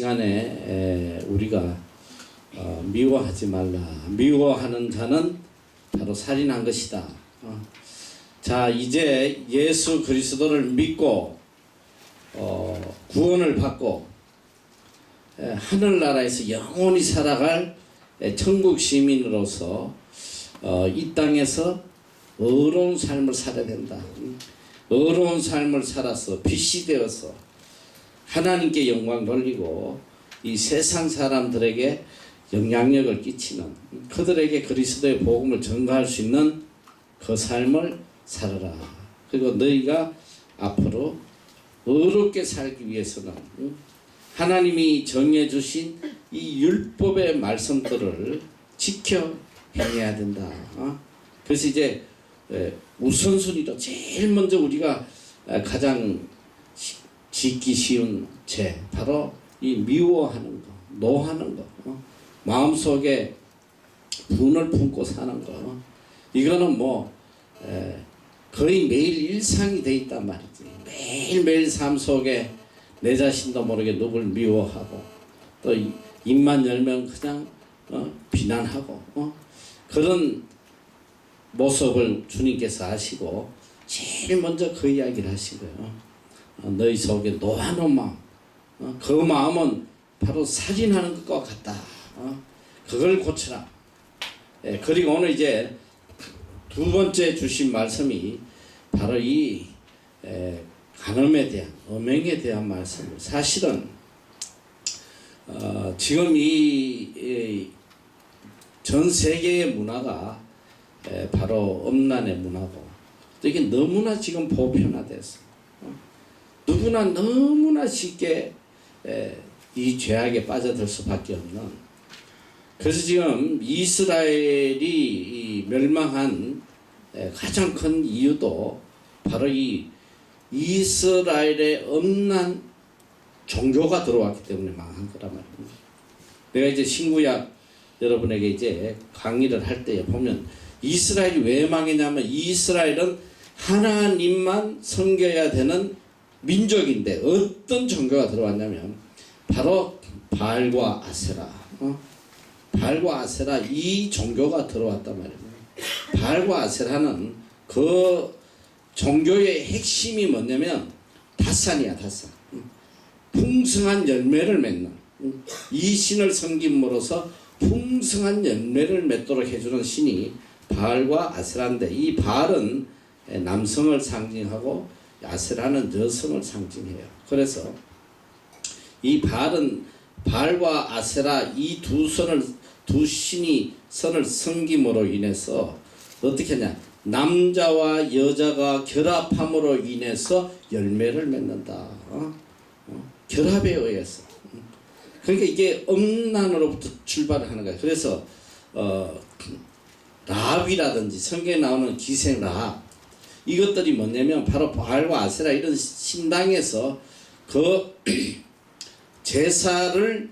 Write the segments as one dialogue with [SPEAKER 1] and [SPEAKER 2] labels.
[SPEAKER 1] 시간에 우리가 미워하지 말라. 미워하는 자는 바로 살인한 것이다. 자, 이제 예수 그리스도를 믿고 구원을 받고 하늘나라에서 영원히 살아갈 천국 시민으로서 이 땅에서 의로운 삶을 살아야 된다. 의로운 삶을 살아서 빛이 되어서 하나님께 영광 돌리고 이 세상 사람들에게 영향력을 끼치는, 그들에게 그리스도의 복음을 전가할 수 있는 그 삶을 살아라. 그리고 너희가 앞으로 의롭게 살기 위해서는 하나님이 정해 주신 이 율법의 말씀들을 지켜 행해야 된다. 그래서 이제 우선순위로 제일 먼저 우리가 가장 짓기 쉬운 죄, 바로 이 미워하는 거, 노하는 거, 마음속에 분을 품고 사는 거, 이거는 거의 매일 일상이 돼 있단 말이지. 매일매일 삶 속에 내 자신도 모르게 누굴 미워하고 또 입만 열면 그냥 비난하고 그런 모습을 주님께서 아시고 제일 먼저 그 이야기를 하시고요. 너희 속에 노하는 마음, 그 마음은 바로 살인하는 것과 같다. 그걸 고쳐라. 그리고 오늘 이제 두 번째 주신 말씀이 바로 이 간음에 대한, 음행에 대한 말씀을, 사실은 지금 이 전 세계의 문화가 바로 음란의 문화고, 또 이게 너무나 지금 보편화됐어. 누구나 너무나 쉽게 이 죄악에 빠져들 수밖에 없는. 그래서 지금 이스라엘이 멸망한 가장 큰 이유도 바로 이 이스라엘의 음란 종교가 들어왔기 때문에 망한 거란 말입니다. 내가 이제 신구약 여러분에게 이제 강의를 할 때 보면 이스라엘이 왜 망했냐면, 이스라엘은 하나님만 섬겨야 되는 민족인데 어떤 종교가 들어왔냐면 바로 바알과 아세라, 바알과 아세라, 이 종교가 들어왔단 말입니다. 바알과 아세라는 그 종교의 핵심이 뭐냐면 닷산이야, 닷산. 풍성한 열매를 맺는, 이 신을 섬김으로써 풍성한 열매를 맺도록 해주는 신이 바알과 아세라인데, 이 바알은 남성을 상징하고 아세라는 여성을 상징해요. 그래서 이 바알과 아세라, 이 두 신이 선을 섬김으로 인해서 어떻게 하냐, 남자와 여자가 결합함으로 인해서 열매를 맺는다. 결합에 의해서. 그러니까 이게 음란으로부터 출발을 하는 거예요. 그래서 라합이라든지 성경에 나오는 기생 라합, 이것들이 뭐냐면 바로 바알과 아세라 이런 신당에서 그 제사를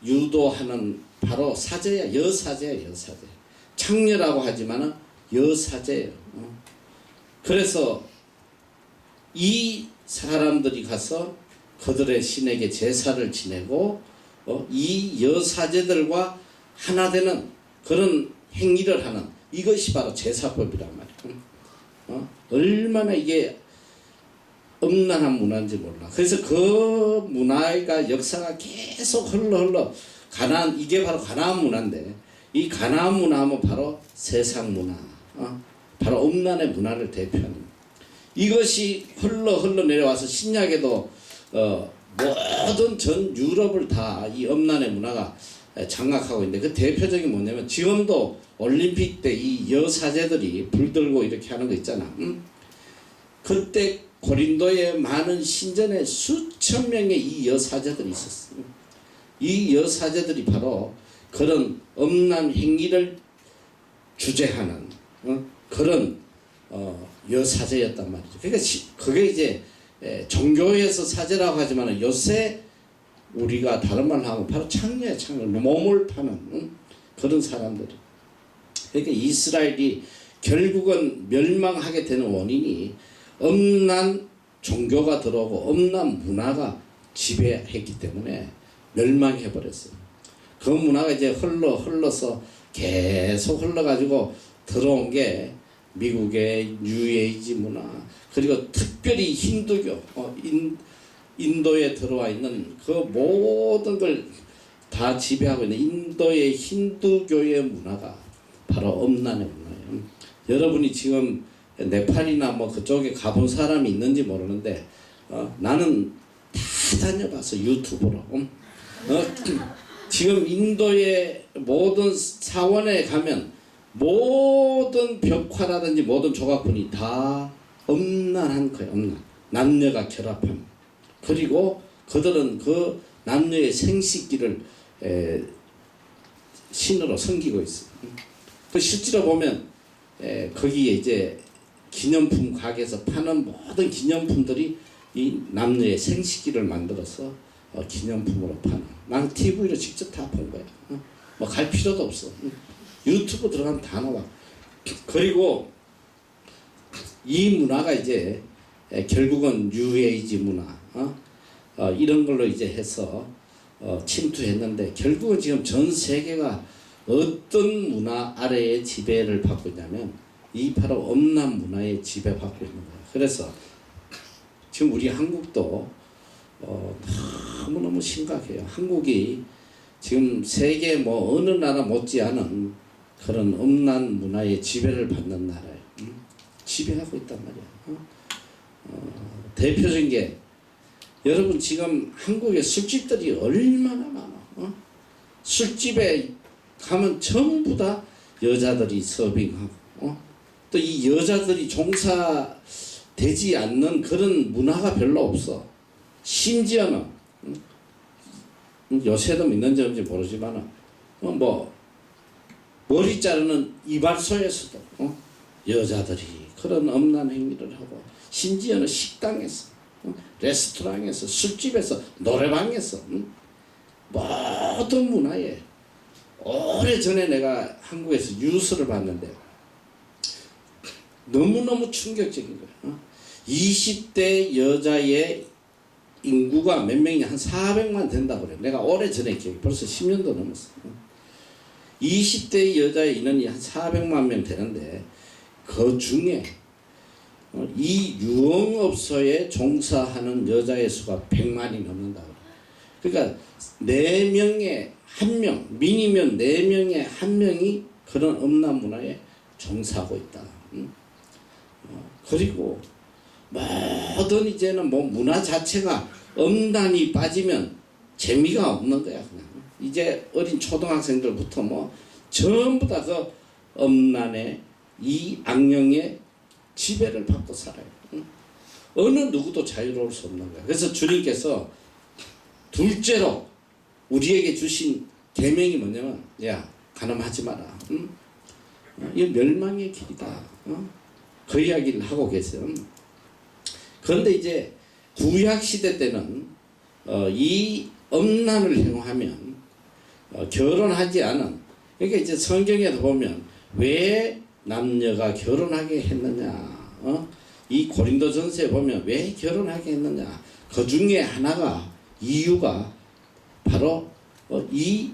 [SPEAKER 1] 유도하는 바로 사제야, 여사제야, 여사제. 창녀라고 하지만은 여사제예요. 그래서 이 사람들이 가서 그들의 신에게 제사를 지내고 이 여사제들과 하나 되는 그런 행위를 하는, 이것이 바로 제사법이란 말이에요. 얼마나 이게 음란한 문화인지 몰라. 그래서 그 문화가 역사가 계속 흘러 이게 바로 가나안 문화인데, 이 가나안 문화는 바로 세상 문화, 바로 음란의 문화를 대표하는, 이것이 흘러 내려와서 신약에도 모든 전 유럽을 다 이 음란의 문화가 장악하고 있는데, 그 대표적인 뭐냐면 지금도 올림픽 때 이 여사제들이 불 들고 이렇게 하는 거 있잖아. 그때 고린도에 많은 신전에 수천 명의 이 여사제들이 있었어요. 이 여사제들이 바로 그런 음란 행위를 주재하는 그런 여사제였단 말이죠. 그러니까 그게 이제 종교에서 사제라고 하지만 요새 우리가 다른 말로 하면 바로 창녀야, 창녀. 몸을 파는 그런 사람들. 그러니까 이스라엘이 결국은 멸망하게 되는 원인이 음란 종교가 들어오고 음란 문화가 지배했기 때문에 멸망해버렸어요. 그 문화가 이제 흘러서 계속 흘러가지고 들어온 게 미국의 뉴에이지 문화, 그리고 특별히 힌두교, 인도에 들어와 있는 그 모든 걸 다 지배하고 있는 인도의 힌두교의 문화가 바로 엄난의 문화예요. 여러분이 지금 네팔이나 뭐 그쪽에 가본 사람이 있는지 모르는데 나는 다 다녀봤어, 유튜브로. 지금 인도의 모든 사원에 가면 모든 벽화라든지 모든 조각품이 다 엄난한 거예요. 엄난. 남녀가 결합함. 그리고 그들은 그 남녀의 생식기를 신으로 섬기고 있어요. 그 실제로 보면 거기에 이제 기념품 가게에서 파는 모든 기념품들이 이 남녀의 생식기를 만들어서 기념품으로 파는. 난 TV로 직접 다 본 거야. 뭐 갈 필요도 없어. 유튜브 들어가면 다 나와. 그리고 이 문화가 이제 결국은 뉴에이지 문화, 이런 걸로 이제 해서 침투했는데, 결국은 지금 전 세계가 어떤 문화 아래에 지배를 받고 있냐면 이 바로 엄난 문화에 지배받고 있는 거예요. 그래서 지금 우리 한국도 너무너무 심각해요. 한국이 지금 세계 뭐 어느 나라 못지않은 그런 엄난 문화의 지배를 받는 나라예요. 지배하고 있단 말이야. 대표적인 게, 여러분 지금 한국에 술집들이 얼마나 많아. 술집에 가면 전부 다 여자들이 서빙하고, 또 이 여자들이 종사되지 않는 그런 문화가 별로 없어. 심지어는 요새도 있는지 없는지 모르지만 뭐 머리 자르는 이발소에서도 여자들이 그런 엄난 행위를 하고, 심지어는 식당에서, 레스토랑에서, 술집에서, 노래방에서, 모든 문화에. 오래전에 내가 한국에서 뉴스를 봤는데 너무너무 충격적인 거예요. 20대 여자의 인구가 몇 명이냐, 한 400만 된다고 그래요. 내가 오래전에 기억이, 벌써 10년도 넘었어. 20대 여자의 인원이 한 400만 명 되는데 그 중에 이 유흥업소에 종사하는 여자의 수가 100만이 넘는다고. 그러니까 4명에 1명, 미니면 4명에 1명이 그런 엄난 문화에 종사하고 있다. 그리고 모든 이제는 뭐 문화 자체가 엄난이 빠지면 재미가 없는 거야. 그냥 이제 어린 초등학생들부터 뭐 전부 다 그 엄난의 이 악령의 지배를 받고 살아요. 어느 누구도 자유로울 수 없는 거야. 그래서 주님께서 둘째로 우리에게 주신 계명이 뭐냐면, 야, 간음하지 마라. 이 멸망의 길이다. 그 이야기를 하고 계세요. 그런데 이제 구약 시대 때는 이 엄난을 행하면 결혼하지 않은, 그러니까 이제 성경에도 보면 왜 남녀가 결혼하게 했느냐, 이 고린도전서에 보면 왜 결혼하게 했느냐, 그 중에 하나가, 이유가 바로 이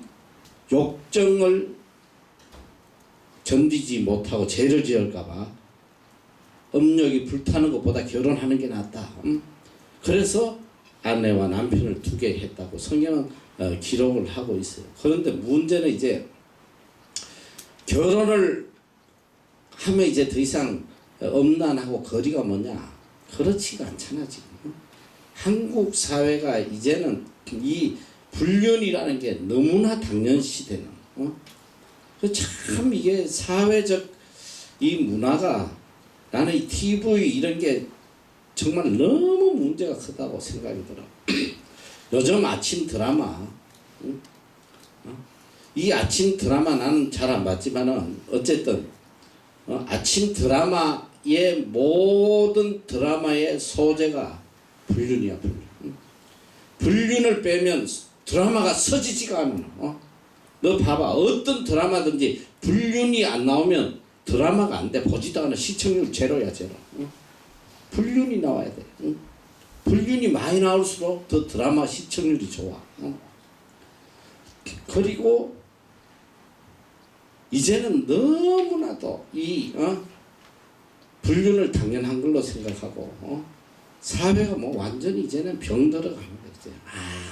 [SPEAKER 1] 욕정을 견디지 못하고 죄를 지을까봐 음욕이 불타는 것보다 결혼하는 게 낫다. 그래서 아내와 남편을 두게 했다고 성경은 기록을 하고 있어요. 그런데 문제는 이제 결혼을 하면 이제 더 이상 엄난하고 거리가 뭐냐, 그렇지가 않잖아. 지금 한국 사회가 이제는 이 불륜이라는 게 너무나 당연시되는, 참 이게 사회적 이 문화가, 나는 이 TV 이런 게 정말 너무 문제가 크다고 생각이 들어. 요즘 아침 드라마, 이 아침 드라마 나는 잘 안 봤지만은 어쨌든 아침 드라마의 모든 드라마의 소재가 불륜이야, 불륜. 불륜을 빼면 드라마가 서지지가 않아. 너 봐봐, 어떤 드라마든지 불륜이 안 나오면 드라마가 안 돼. 보지도 않아. 시청률 제로야, 제로. 불륜이 나와야 돼. 불륜이 많이 나올수록 더 드라마 시청률이 좋아. 그리고 이제는 너무나도 이 불륜을 당연한 걸로 생각하고 사회가 뭐 완전히 이제는 병들어가는 거예요. 이제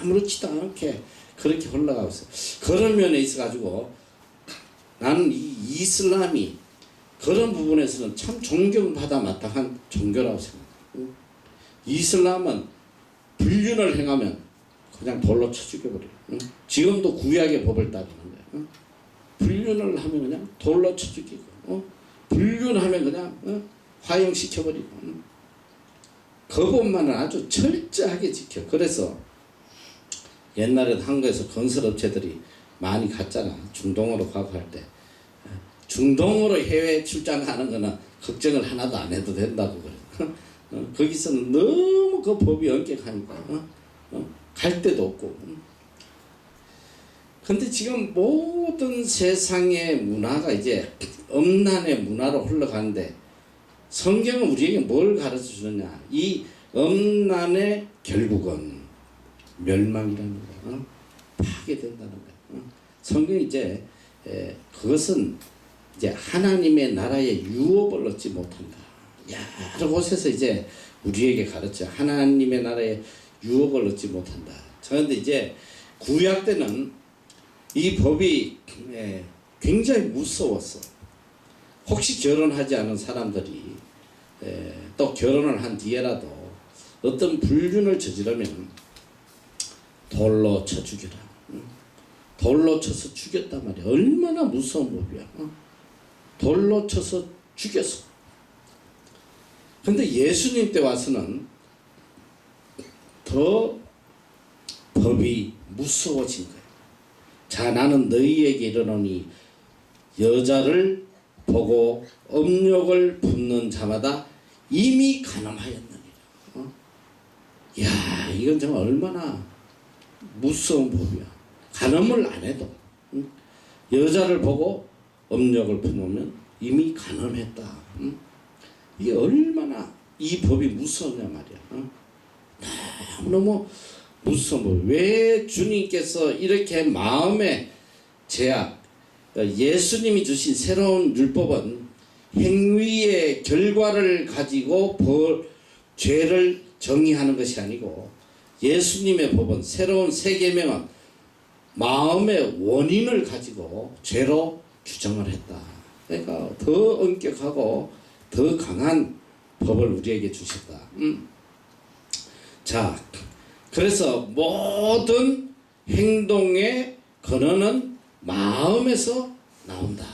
[SPEAKER 1] 아무렇지도 않게 그렇게 흘러가고 있어요. 그런 면에 있어 가지고 나는 이 이슬람이 그런 부분에서는 참 존경받아 마땅한 종교라고 생각해요. 이슬람은 불륜을 행하면 그냥 돌로 쳐 죽여버려요. 지금도 구약의 법을 따르는 거예요. 불륜을 하면 그냥 돌로 쳐 죽이고, 불륜하면 그냥 화형시켜버리고, 그 법만은 아주 철저하게 지켜. 그래서 옛날에 한국에서 건설업체들이 많이 갔잖아. 중동으로 가고 할 때. 중동으로 해외 출장 가는 거는 걱정을 하나도 안 해도 된다고 그래. 거기서는 너무 그 법이 엄격하니까 갈 데도 없고. 근데 지금 모든 세상의 문화가 이제 음란의 문화로 흘러가는데 성경은 우리에게 뭘 가르쳐 주느냐. 이 음란의 결국은 멸망이라는 거야. 파괴된다는 거야. 성경이 이제 그것은 이제 하나님의 나라의 유업을 얻지 못한다. 여러 곳에서 이제 우리에게 가르쳐 하나님의 나라의 유업을 얻지 못한다. 그런데 이제 구약 때는 이 법이 굉장히 무서웠어. 혹시 결혼하지 않은 사람들이 또 결혼을 한 뒤에라도 어떤 불륜을 저지르면 돌로 쳐 죽여라. 돌로 쳐서 죽였단 말이야. 얼마나 무서운 법이야. 돌로 쳐서 죽였어. 근데 예수님 때 와서는 더 법이 무서워진 거예요. 자, 나는 너희에게 이르노니 여자를 보고 음욕을 품는 자마다 이미 간음하였느니라. 야, 이건 정말 얼마나 무서운 법이야. 간음을 안 해도 여자를 보고 음욕을 품으면 이미 간음했다. 이게 얼마나 이 법이 무서우냐 말이야. 너무 무서운 법. 왜 주님께서 이렇게 마음의 제약, 예수님이 주신 새로운 율법은 행위의 결과를 가지고 죄를 정의하는 것이 아니고 예수님의 법은 새로운 새 계명은 마음의 원인을 가지고 죄로 규정을 했다. 그러니까 더 엄격하고 더 강한 법을 우리에게 주셨다. 자, 그래서 모든 행동의 근원은 마음에서 나온다.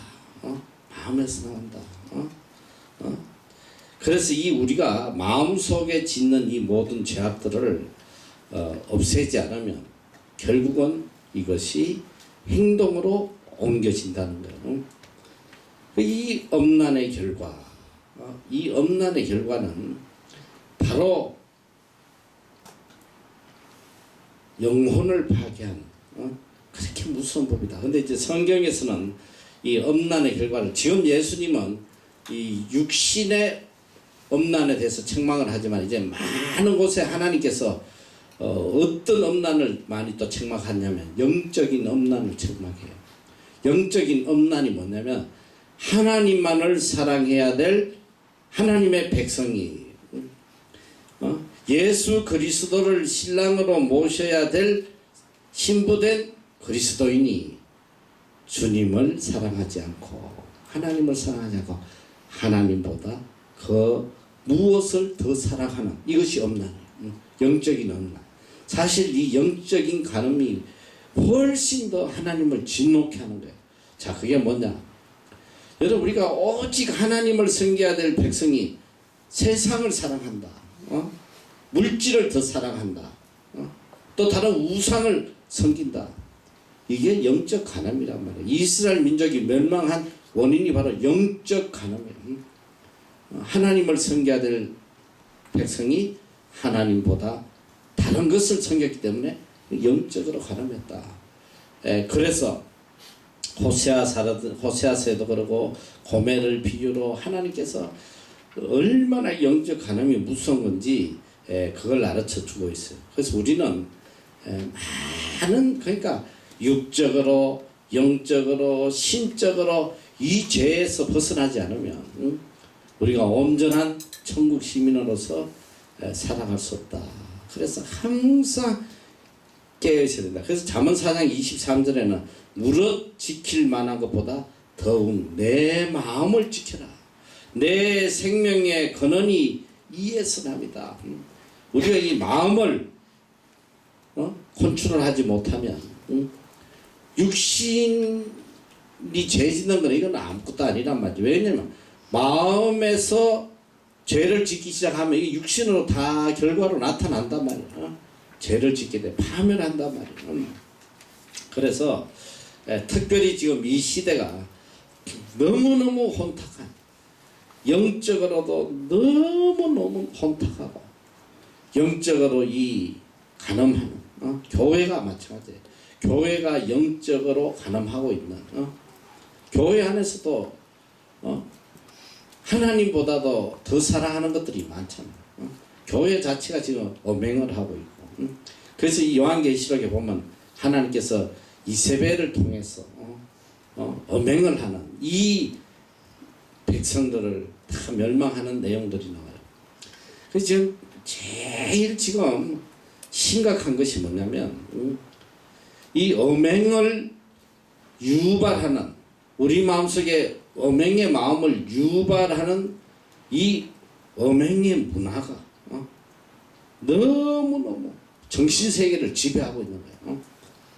[SPEAKER 1] 마음에서 나온다. 그래서 이 우리가 마음속에 짓는 이 모든 죄악들을 없애지 않으면 결국은 이것이 행동으로 옮겨진다는 거예요. 이 음란의 결과, 이 음란의 결과는 바로 영혼을 파괴하는 그렇게 무서운 법이다. 근데 이제 성경에서는 이 음란의 결과를 지금 예수님은 이 육신의 음란에 대해서 책망을 하지만 이제 많은 곳에 하나님께서 어떤 음란을 많이 또 책망하냐면 영적인 음란을 책망해요. 영적인 음란이 뭐냐면 하나님만을 사랑해야 될 하나님의 백성이 예수 그리스도를 신랑으로 모셔야 될 신부된 그리스도인이 주님을 사랑하지 않고 하나님을 사랑하지 않고 하나님보다 그 무엇을 더 사랑하는 이것이 음란이에요. 영적인 음란. 사실 이 영적인 간음이 훨씬 더 하나님을 진노케 하는 거예요. 자, 그게 뭐냐? 여러분, 우리가 오직 하나님을 섬겨야 될 백성이 세상을 사랑한다. 물질을 더 사랑한다. 또 다른 우상을 섬긴다. 이게 영적 간음이란 말이에요. 이스라엘 민족이 멸망한 원인이 바로 영적 간음이에요. 하나님을 섬겨야 될 백성이 하나님보다 다른 것을 섬겼기 때문에 영적으로 간음했다. 그래서 호세아서에도 그러고 고멜을 비유로 하나님께서 얼마나 영적 간음이 무서운 건지 그걸 가르쳐 주고 있어요. 그래서 우리는 많은 그러니까 육적으로 영적으로 신적으로 이 죄에서 벗어나지 않으면 우리가 온전한 천국 시민으로서 살아갈 수 없다. 그래서 항상 깨어 있어야 된다. 그래서 잠언 4장 23절에는 무릇 지킬 만한 것보다 더욱 내 마음을 지켜라. 내 생명의 근원이 이에서 납니다. 우리가 이 마음을 컨트롤 하지 못하면 육신이 죄 짓는 건 이건 아무것도 아니란 말이죠. 왜냐면 마음에서 죄를 짓기 시작하면 이게 육신으로 다 결과로 나타난단 말이에요. 죄를 짓게 돼 파멸한단 말이에요. 그래서 특별히 지금 이 시대가 너무너무 혼탁한, 영적으로도 너무너무 혼탁하고 영적으로 이 가늠하는 교회가 마찬가지예요. 교회가 영적으로 가늠하고 있는 교회 안에서도 하나님보다도 더 사랑하는 것들이 많잖아요. 교회 자체가 지금 엄행을 하고 있고 그래서 이 요한계시록에 보면 하나님께서 이세벨을 통해서 엄행을 하는 이 백성들을 다 멸망하는 내용들이 나와요. 그래서 지금 제일 지금 심각한 것이 뭐냐면 이 엄행을 유발하는, 우리 마음속에 엄행의 마음을 유발하는 이 엄행의 문화가 너무너무 정신세계를 지배하고 있는 거예요.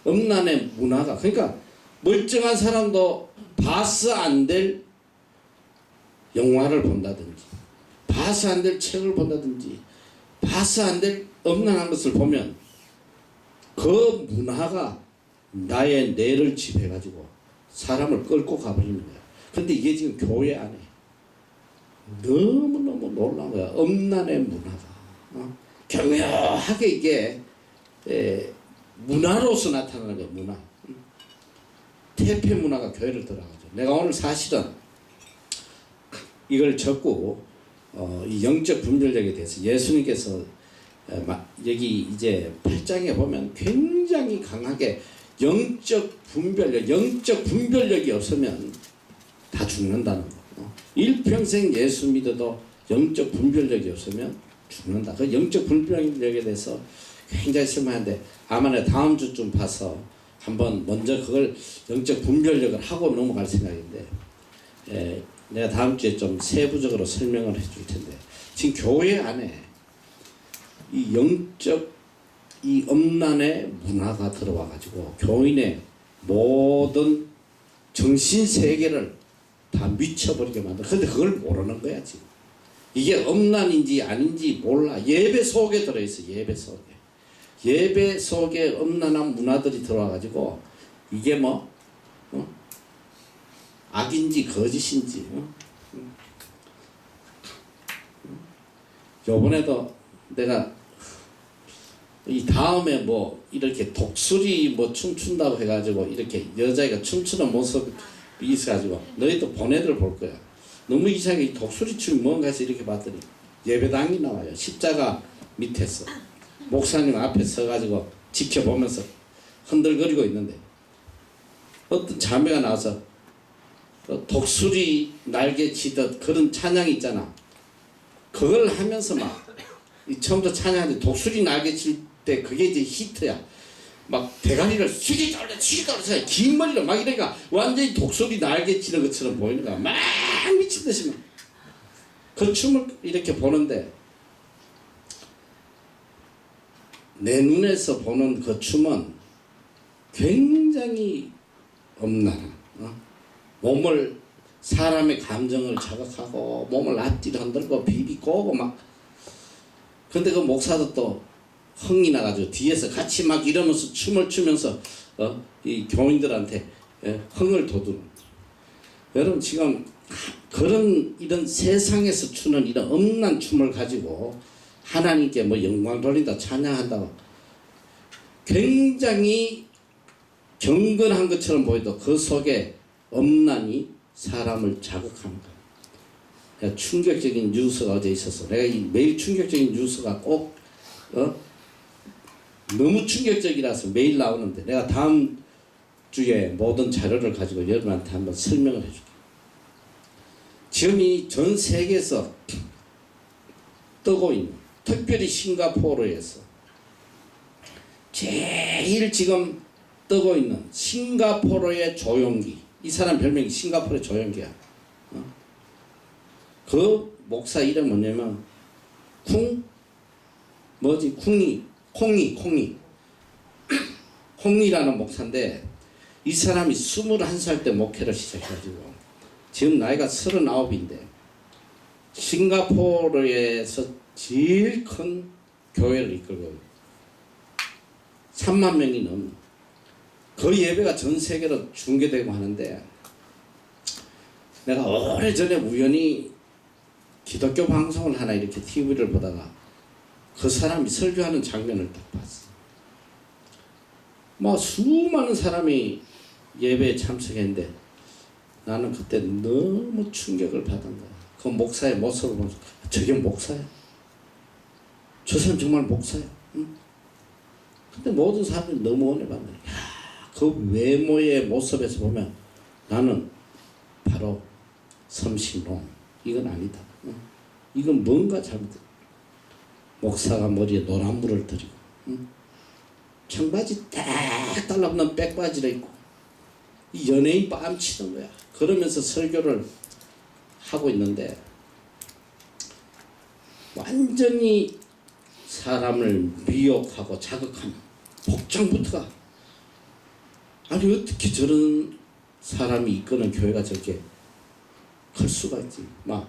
[SPEAKER 1] 음란의 문화가. 그러니까 멀쩡한 사람도 봐서 안 될 영화를 본다든지 봐서 안 될 책을 본다든지 봐서 안 될 음란한 것을 보면 그 문화가 나의 뇌를 지배해가지고 사람을 끌고 가버리는 거야. 근데 이게 지금 교회 안에 너무너무 놀라운 거야. 음란의 문화가 교묘하게 이게 문화로서 나타나는 거야. 문화. 태폐 문화가 교회를 들어가죠. 내가 오늘 사실은 이걸 적고 이 영적 분별력에 대해서 예수님께서 여기 이제 8장에 보면 굉장히 강하게 영적 분별력이 없으면 다 죽는다는 거. 일평생 예수 믿어도 영적 분별력이 없으면 죽는다. 그 영적 분별력에 대해서 굉장히 설명하는데 아마 내가 다음 주쯤 봐서 한번 먼저 그걸 영적 분별력을 하고 넘어갈 생각인데 내가 다음 주에 좀 세부적으로 설명을 해줄 텐데 지금 교회 안에 이 영적 이 음란의 문화가 들어와 가지고 교인의 모든 정신 세계를 다 미쳐버리게 만들어. 근데 그걸 모르는 거야 지금. 이게 음란인지 아닌지 몰라. 예배 속에 들어있어. 예배 속에 음란한 문화들이 들어와 가지고 이게 뭐 악인지 거짓인지. 요번에도 내가 이 다음에 뭐 이렇게 독수리 뭐 춤춘다고 해가지고 이렇게 여자애가 춤추는 모습이 있어가지고 너희도 보내들 볼 거야. 너무 이상하게 독수리 춤이 뭔가 해서 이렇게 봤더니 예배당이 나와요. 십자가 밑에서 목사님 앞에 서가지고 지켜보면서 흔들거리고 있는데 어떤 자매가 나와서 독수리 날개 치듯 그런 찬양 있잖아. 그걸 하면서 막 처음부터 찬양하는데 독수리 날개 칠 때 그게 이제 히트야. 막 대가리를 숙이다 올려 긴 머리로 막 이러니까 완전히 독수리 날개 치는 것처럼 보이는 거야. 막 미친 듯이 막. 그 춤을 이렇게 보는데 내 눈에서 보는 그 춤은 굉장히 엄난 몸을 사람의 감정을 자극하고 몸을 앞뒤로 흔들고 비비고 막. 근데 그 목사도 또 흥이 나가지고 뒤에서 같이 막 이러면서 춤을 추면서 이 교인들한테 흥을 돋우는. 여러분 지금 그런 이런 세상에서 추는 이런 음란 춤을 가지고 하나님께 뭐 영광 돌린다 찬양한다고 굉장히 경건한 것처럼 보여도 그 속에 음란이 사람을 자극하는 거야. 충격적인 뉴스가 어제 있었어. 내가 이 매일 충격적인 뉴스가 꼭 너무 충격적이라서 매일 나오는데 내가 다음 주에 모든 자료를 가지고 여러분한테 한번 설명을 해줄게요. 지금 이 전 세계에서 뜨고 있는, 특별히 싱가포르에서 제일 지금 뜨고 있는 싱가포르의 조용기, 이 사람 별명이 싱가포르의 조용기야. 그 목사 이름 뭐냐면 콩이라는 목사인데, 이 사람이 21살 때 목회를 시작해가지고 지금 나이가 39인데 싱가포르에서 제일 큰 교회를 이끌고 3만 명이 넘는 그 예배가 전 세계로 중계되고 하는데, 내가 오래전에 우연히 기독교 방송을 하나 이렇게 TV를 보다가 그 사람이 설교하는 장면을 딱 봤어. 뭐 수많은 사람이 예배에 참석했는데 나는 그때 너무 충격을 받은 거야. 그 목사의 모습을 보면서 저게 목사야? 저 사람 정말 목사야? 응? 근데 모든 사람들이 너무 은혜 받는 거야. 그 외모의 모습에서 보면 나는 바로 섬신론, 이건 아니다. 응? 이건 뭔가 잘못돼. 목사가 머리에 노란 물을 들이고, 응? 청바지 딱 달라붙는 백바지를 입고 이 연예인 뺨치는 거야. 그러면서 설교를 하고 있는데 완전히 사람을 미혹하고 자극하는 복장부터가, 아니 어떻게 저런 사람이 이끄는 교회가 저렇게 클 수가 있지. 막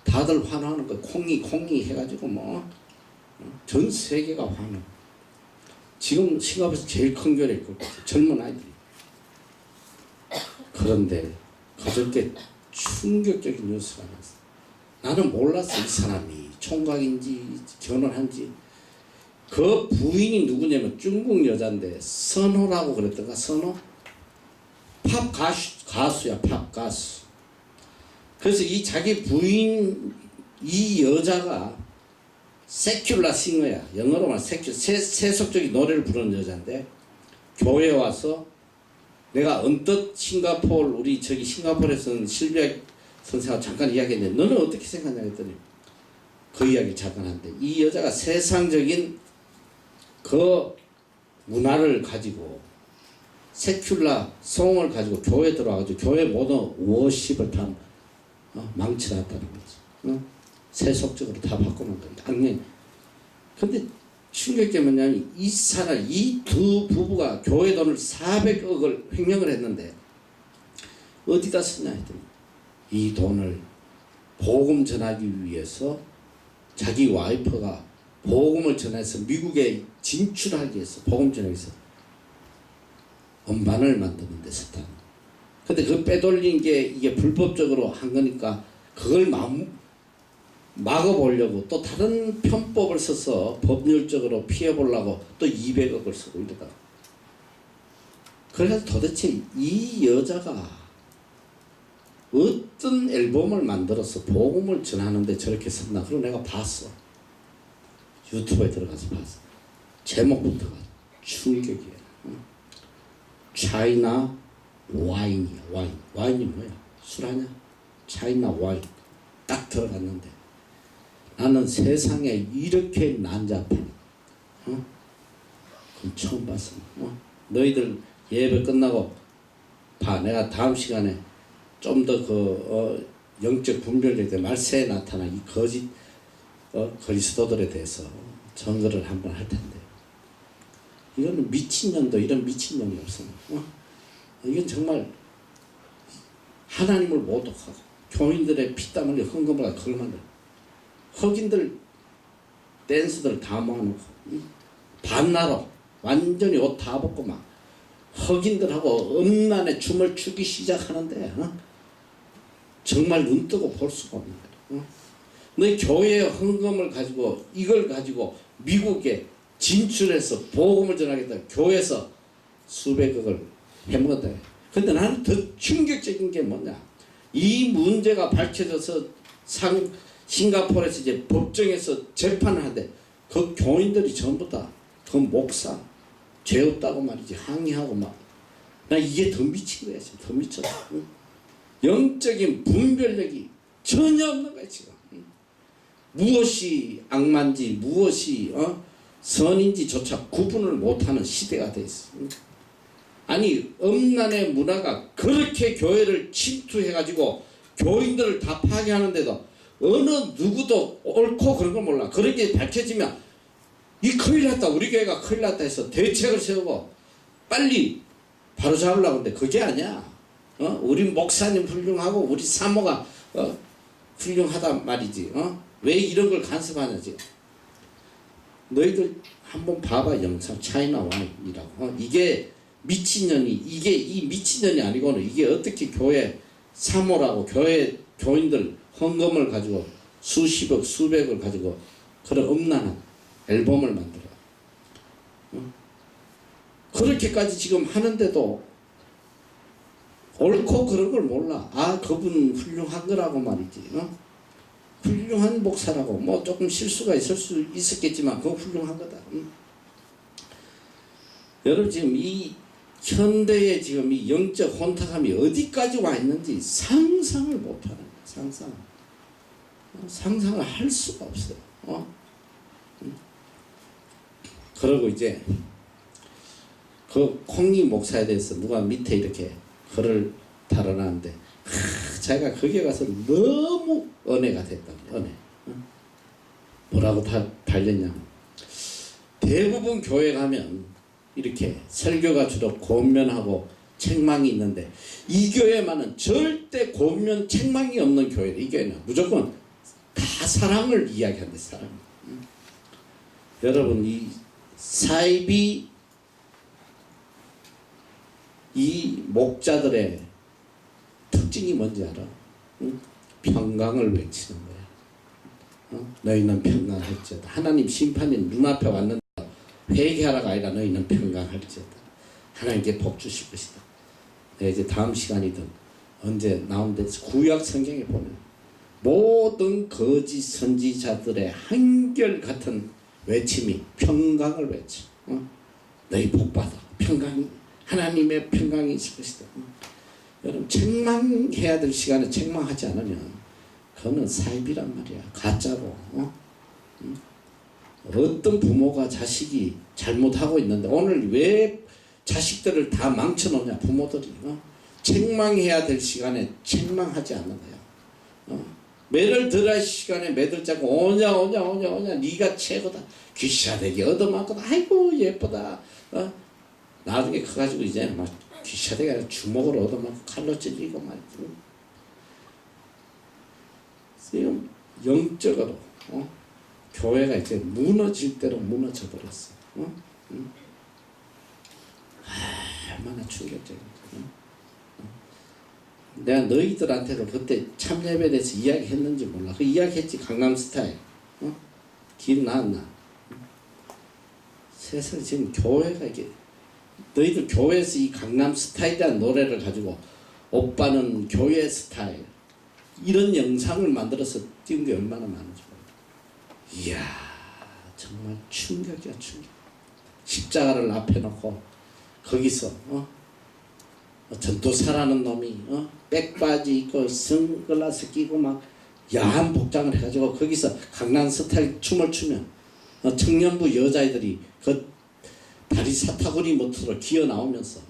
[SPEAKER 1] 다들 환호하는 거, 콩이 해가지고 뭐 전 세계가 환호. 지금 싱가포르에서 제일 큰 교회를 이끌고 젊은 아이들이. 그런데 그저께 충격적인 뉴스가 났어. 나는 몰랐어. 이 사람이 총각인지 결혼한지. 그 부인이 누구냐면 중국 여자인데 선호라고 그랬던가. 선호? 팝 가수야. 팝 가수. 그래서 이 자기 부인, 이 여자가 세큘라 싱어야. 영어로 말하면 세속적인 노래를 부르는 여자인데, 교회에 와서 내가 언뜻 우리 저기 싱가포르에서는 실비아 선생하고 잠깐 이야기했는데 너는 어떻게 생각하냐 했더니 그 이야기 잠깐 하는데, 이 여자가 세상적인 그 문화를 가지고 세큘라 송을 가지고 교회에 들어와가지고 교회 모든 워십을 다 망쳐놨다는 거지. 세속적으로 다 바꿔놓은 거야. 당연히. 근데 충격적인 뭐냐면 이 두 부부가 교회 돈을 400억을 횡령을 했는데 어디다 쓰냐 했더니 이 돈을 복음 전하기 위해서 자기 와이프가 복음을 전해서 미국에 진출하기 위해서 복음 전하기 위해서 음반을 만드는 데 썼다는 거야. 근데 그 빼돌린 게 이게 불법적으로 한 거니까 그걸 막아보려고 또 다른 편법을 써서 법률적으로 피해보려고 또 200억을 쓰고 이러다가, 그래서 도대체 이 여자가 어떤 앨범을 만들어서 복음을 전하는데 저렇게 썼나. 그리고 내가 봤어. 유튜브에 들어가서 봤어. 제목부터가 충격이야. 차이나 와인이야. 와인이 뭐야? 술 하냐? 차이나 와인. 딱 들어갔는데 나는 세상에 이렇게 난잡한, 그럼 처음 봤어. 너희들 예배 끝나고 봐. 내가 다음 시간에 좀 더 영적 분별에 대해 말세에 나타난 이 거짓 그리스도들에 대해서 증거를 한번 할 텐데, 이거는 미친년도 이런 미친년이 없어. 이건 정말 하나님을 모독하고 교인들의 피땀 흘려 헌금을 그걸 만들어. 흑인들 댄스들 다 모아놓고 반나로 완전히 옷 다 벗고 막 흑인들하고 음란의 춤을 추기 시작하는데 정말 눈 뜨고 볼 수가 없는 거야. 너희 교회의 헌금을 가지고 이걸 가지고 미국에 진출해서 복음을 전하겠다. 교회에서 수백억을 해먹었다. 근데 나는 더 충격적인 게 뭐냐. 이 문제가 밝혀져서 싱가포르에서 이제 법정에서 재판을 하는데 그 교인들이 전부 다 그 목사 죄 없다고 말이지 항의하고 막. 나 이게 더 미친 거야 지금. 더 미쳤어. 응? 영적인 분별력이 전혀 없는 거야 지금. 응? 무엇이 악마인지 무엇이 선인지조차 구분을 못하는 시대가 돼 있어. 응? 아니 음란의 문화가 그렇게 교회를 침투해가지고 교인들을 다 파괴하는데도 어느 누구도 옳고 그런 걸 몰라. 그렇게 밝혀지면 이 큰일 났다, 우리 교회가 큰일 났다 해서 대책을 세우고 빨리 바로 잡으려고 하는데 그게 아니야. 우리 목사님 훌륭하고 우리 사모가 훌륭하단 말이지. 왜 이런 걸 간섭하냐 지금. 너희들 한번 봐봐 영상 차이나 와인이라고. 이게 미친년이, 이게 이 미친년이 아니고는 이게 어떻게 교회 사모라고 교회 교인들 헌금을 가지고 수십억 수백을 가지고 그런 음란한 앨범을 만들어. 그렇게까지 지금 하는데도 옳고 그런 걸 몰라. 아 그분 훌륭한 거라고 말이지. 훌륭한 목사라고. 뭐 조금 실수가 있을 수 있었겠지만 그거 훌륭한 거다. 여러분 지금 이 현대의 지금 이 영적 혼탁함이 어디까지 와 있는지 상상을 못하는 거야. 상상을 할 수가 없어요. 그러고 이제 그 콩리 목사에 대해서 누가 밑에 이렇게 글을 달아놨는데 자기가 거기에 가서 너무 은혜가 됐다. 은혜. 뭐라고 달렸냐면 대부분 교회 가면 이렇게 설교가 주로 권면하고 책망이 있는데 이 교회만은 절대 권면 책망이 없는 교회다. 이 교회는 무조건 다 사랑을 이야기한대. 사랑. 여러분 이 사이비 이 목자들의 특징이 뭔지 알아? 응? 평강을 외치는 거야. 너희는 평강할지어다. 하나님 심판이 눈앞에 왔는데 회개하라가 아니라 너희는 평강할지어다. 하나님께 복 주실 것이다. 내가 이제 다음 시간이든 언제 나오는데 구약 성경에 보면 모든 거짓 선지자들의 한결같은 외침이 평강을 외쳐. 너희 복받아. 평강이 하나님의 평강이 있을 것이다. 여러분 책망해야 될 시간에 책망하지 않으면 그거는 사입이란 말이야. 가짜로. 어떤 부모가 자식이 잘못하고 있는데 오늘 왜 자식들을 다 망쳐놓냐. 부모들이. 책망해야 될 시간에 책망하지 않는 거야. 매를 들어야 시간에 매들 잡고 오냐 네가 최고다. 귀샤대기 얻어맞고 아이고 예쁘다. 나중에 커가지고 이제 막 귀샤대기 아니라 주먹으로 얻어맞고 칼로 찔리고 말이지. 지금 영적으로 교회가 이제 무너질 대로 무너져 버렸어. 얼마나 충격적이야. 내가 너희들한테도 그때 참여에 대해서 이야기했는지 몰라. 그 이야기했지. 강남스타일. 기억나나? 세상에 지금 교회가 이게 너희들 교회에서 이 강남스타일이라는 노래를 가지고 오빠는 교회 스타일 이런 영상을 만들어서 찍은 게 얼마나 많은지 몰라. 이야 정말 충격이야 충격. 십자가를 앞에 놓고 거기서 전도사라는 놈이 백바지 입고 선글라스 끼고 막 야한 복장을 해가지고 거기서 강남스타일 춤을 추면 청년부 여자애들이 그 다리 사타구니 못으로 기어 나오면서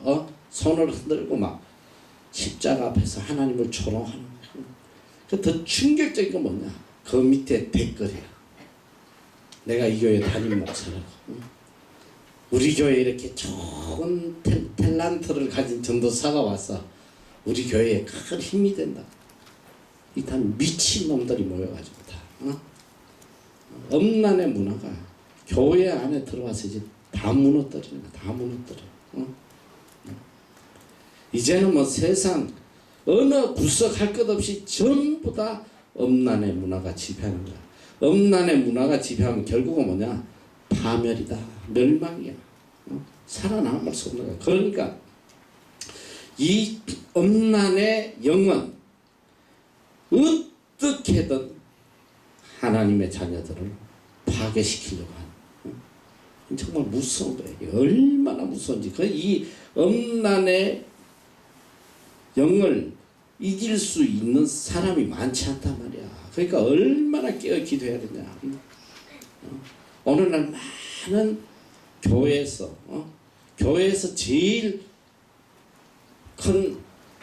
[SPEAKER 1] 손을 흔들고 막 십자가 앞에서 하나님을 초롱하는 거야. 그 더 충격적인 건 뭐냐? 그 밑에 댓글이야. 내가 이 교회 담임 목사라고. 우리 교회에 이렇게 좋은 탤런트를 가진 전도사가 와서 우리 교회에 큰 힘이 된다. 이 다 미친 놈들이 모여가지고 다. 음란의 문화가 교회 안에 들어와서 이제 다 무너뜨리는 거야. 다 무너뜨려. 이제는 뭐 세상 어느 구석 할 것 없이 전부 다 음란의 문화가 지배하는 거야. 음란의 문화가 지배하면 결국은 뭐냐? 파멸이다. 멸망이야. 살아남을 수 없는 거야. 그러니까 이 음란의 영은 어떻게든 하나님의 자녀들을 파괴시키려고 하는 정말 무서운 거예요. 얼마나 무서운지. 이 음란의 영을 이길 수 있는 사람이 많지 않단 말이야. 그러니까 얼마나 깨어 기도해야 되냐. 오늘날 많은 교회에서 제일 큰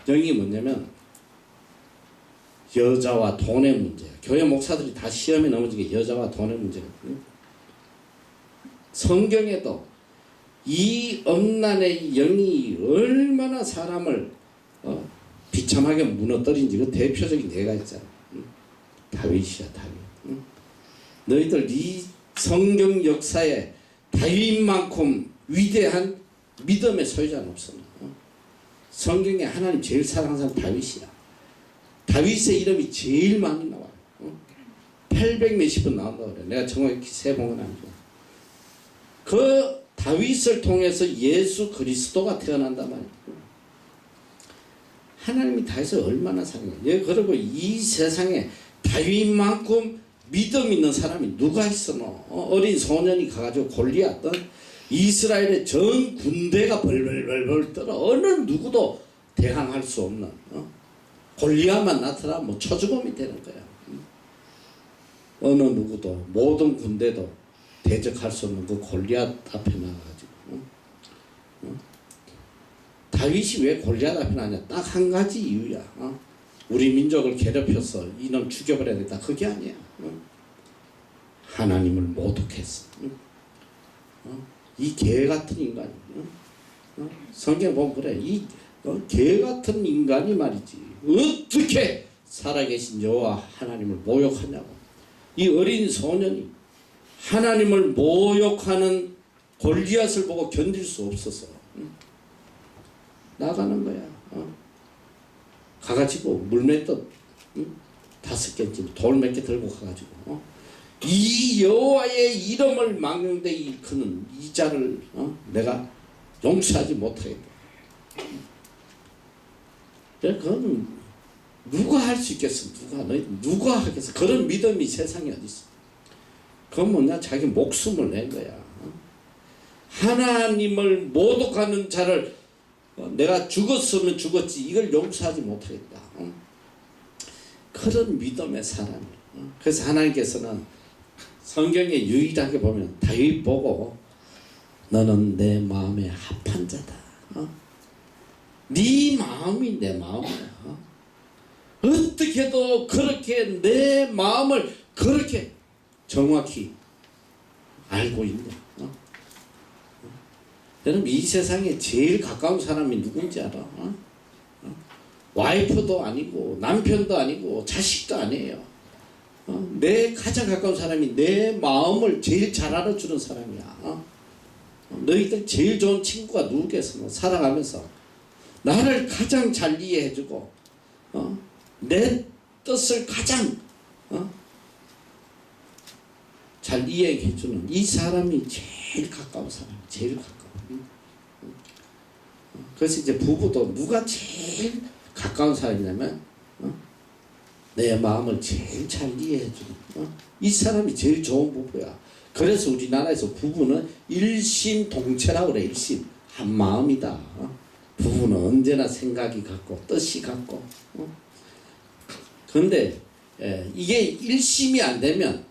[SPEAKER 1] 영이 뭐냐면 여자와 돈의 문제야. 교회 목사들이 다 시험에 넘어진 게 여자와 돈의 문제거든요. 성경에도 이 엄난의 영이 얼마나 사람을 비참하게 무너뜨린지 그 대표적인 예가 있잖아. 다윗이야, 다윗. 너희들 이 성경 역사에 다윗만큼 위대한 믿음의 소유자는 없어. 성경에 하나님 제일 사랑하는 사람 다윗이야. 다윗의 이름이 제일 많이 나와요. 800 몇십 번 나온다고 그래. 내가 정확히 세본 건 아니고. 그 다윗을 통해서 예수 그리스도가 태어난단 말이야. 하나님이 다윗을 얼마나 사랑해. 그리고 이 세상에 다윗만큼 믿음 있는 사람이 누가 있어? 어린 소년이 가가지고 골리앗 이스라엘의 전 군대가 벌벌벌벌 떨어 어느 누구도 대항할 수 없는 골리앗만 나타나면 뭐 초죽음이 되는 거야. 어느 누구도 모든 군대도 대적할 수 없는 그 골리앗 앞에 나가가지고 다윗이 왜 골리앗 앞에 나냐? 딱 한 가지 이유야. 우리 민족을 괴롭혀서 이놈 죽여버려야 된다. 그게 아니야. 하나님을 모독했어. 이 개 같은 인간이. 성경 보면 그래. 이 개 같은 인간이 말이지. 어떻게 살아계신 여호와 하나님을 모욕하냐고. 이 어린 소년이 하나님을 모욕하는 골리앗을 보고 견딜 수 없어서 나가는 거야. 가가지고 물맷돌 5개쯤 돌 몇 개 들고 가가지고 이 여호와의 이름을 망령되 일컫는 이 자를 내가 용서하지 못하겠다. 그거는 누가 할 수 있겠어? 누가 하겠어? 그런 믿음이 세상에 어디 있어? 그건 뭐냐? 자기 목숨을 낸 거야. 하나님을 모독하는 자를 내가 죽었으면 죽었지 이걸 용서하지 못하겠다. 그런 믿음의 사람이야. 그래서 하나님께서는 성경에 유일하게 보면 다윗 보고 너는 내 마음에 합한 자다. 네 마음이 내 마음이야. 어떻게도 그렇게 내 마음을 그렇게 정확히 알고 있냐. 여러분 이 세상에 제일 가까운 사람이 누군지 알아? 와이프도 아니고 남편도 아니고 자식도 아니에요. 내 가장 가까운 사람이 내 마음을 제일 잘 알아주는 사람이야. 너희들 제일 좋은 친구가 누구겠어? 살아가면서 나를 가장 잘 이해해주고 내 뜻을 가장 잘 이해해주는 이 사람이 제일 가까운 사람, 제일 가까워. 그래서 이제 부부도 누가 제일 가까운 사람이냐면 내 마음을 제일 잘 이해해주는 이 사람이 제일 좋은 부부야. 그래서 우리나라에서 부부는 일심동체라고 그래. 일심 한 마음이다. 부부는 언제나 생각이 같고 뜻이 같고. 그런데 이게 일심이 안 되면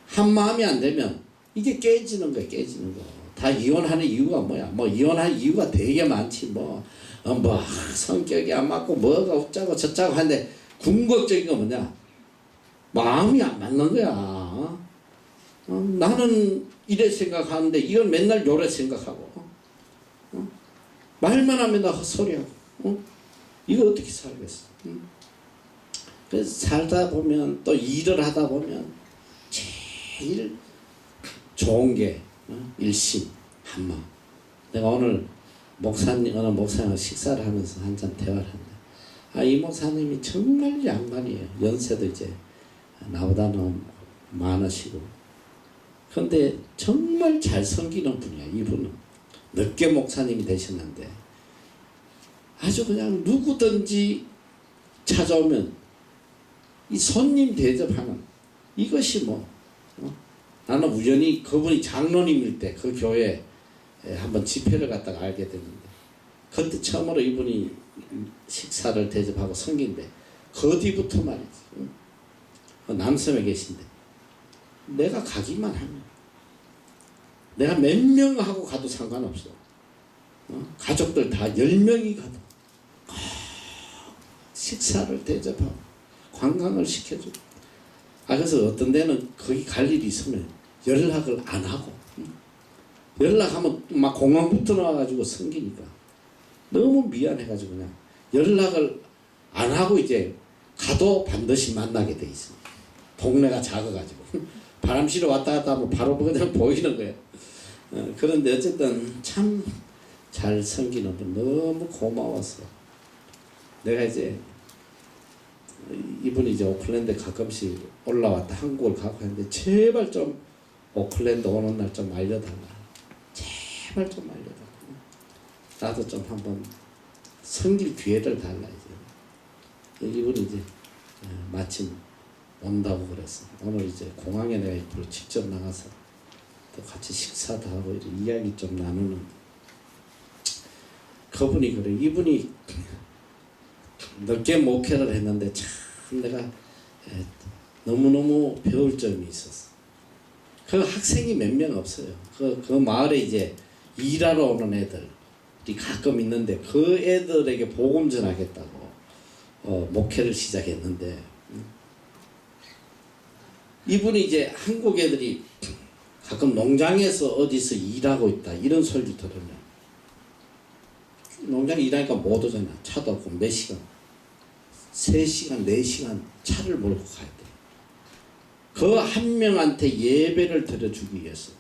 [SPEAKER 1] 한 마음이 안 되면 이게 깨지는 거야. 깨지는 거. 다 이혼하는 이유가 뭐야? 뭐 이혼할 이유가 되게 많지. 뭐 성격이 안 맞고 뭐가 어쩌고 저쩌고 하는데 궁극적인 거 뭐냐? 마음이 안 맞는 거야. 나는 이래 생각하는데 이건 맨날 요래 생각하고 말만 하면 나 헛소리하고 이거 어떻게 살겠어? 그래서 살다 보면 또 일을 하다 보면 제일 좋은 게 일심 한마음. 내가 오늘 어느 목사님과 식사를 하면서 한잔 대화를 했는데 이 목사님이 정말 양반이에요. 연세도 이제 나보다는 많으시고 근데 정말 잘 섬기는 분이야. 이분은 늦게 목사님이 되셨는데 아주 그냥 누구든지 찾아오면 이 손님 대접하는 이것이 나는 우연히 그분이 장로님일 때 그 교회에 한번 집회를 갔다가 알게 됐는데 그때 처음으로 이분이 식사를 대접하고 섬긴데 그 뒤부터 말이지. 남섬에 계신데 내가 가기만 하면 내가 몇 명하고 가도 상관없어. 가족들 다 10명이 가도 식사를 대접하고 관광을 시켜주고. 그래서 어떤 데는 거기 갈 일이 있으면 연락을 안 하고, 연락하면 막 공항부터 나와가지고 섬기니까 너무 미안해가지고 그냥 연락을 안 하고 이제 가도 반드시 만나게 돼 있어. 동네가 작아가지고 바람 쐬러 왔다 갔다 하면 바로 그냥 보이는 거예요. 그런데 어쨌든 참 잘 섬기는 분 너무 고마워서 내가 이제 이분이 이제 오클랜드 가끔씩 올라왔다 한국을 가고 했는데 제발 좀 오클랜드 오는 날 좀 알려달라. 제발 좀 알려달라. 나도 좀 한번 섬길 기회를 달라 이제. 이분이 이제 마침 온다고 그랬어. 오늘 이제 공항에 내가 이분을 직접 나가서 또 같이 식사도 하고 이야기 좀 나누는. 그분이 그래. 이분이 늦게 목회를 했는데 참 내가 너무너무 배울 점이 있었어. 그 학생이 몇 명 없어요. 그 마을에 이제 일하러 오는 애들이 가끔 있는데 그 애들에게 복음 전하겠다고 목회를 시작했는데 이분이 이제 한국 애들이 가끔 농장에서 어디서 일하고 있다 이런 소리를 들으면 농장에 일하니까 못 오잖아. 차도 없고 몇 시간 3시간 4시간 차를 몰고 가야 돼. 그 한 명한테 예배를 드려주기 위해서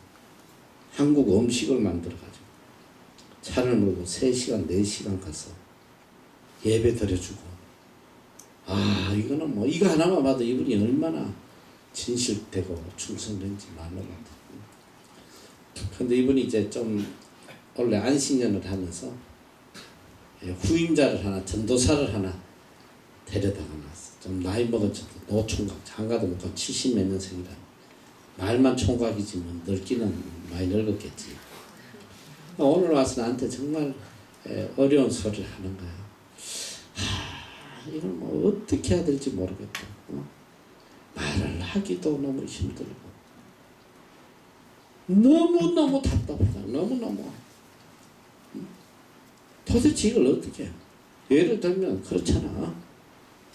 [SPEAKER 1] 한국 음식을 만들어가지고 차를 몰고 3시간 4시간 가서 예배 드려주고. 이거는 뭐 이거 하나만 봐도 이분이 얼마나 진실되고 충성된지 말로 같아. 근데 이분이 이제 좀 원래 안식년을 하면서 후임자를 하나, 전도사를 하나 데려다가 놨어. 좀 나이 먹은 노총각, 장가도 못 가 70 몇 년생이라. 말만 총각이지만 늙기는 많이 늙었겠지. 오늘 와서 나한테 정말 어려운 소리를 하는 거야. 이걸 뭐 어떻게 해야 될지 모르겠다. 말을 하기도 너무 힘들고 너무너무 답답하다. 너무너무. 도대체 이걸 어떻게 해? 예를 들면 그렇잖아.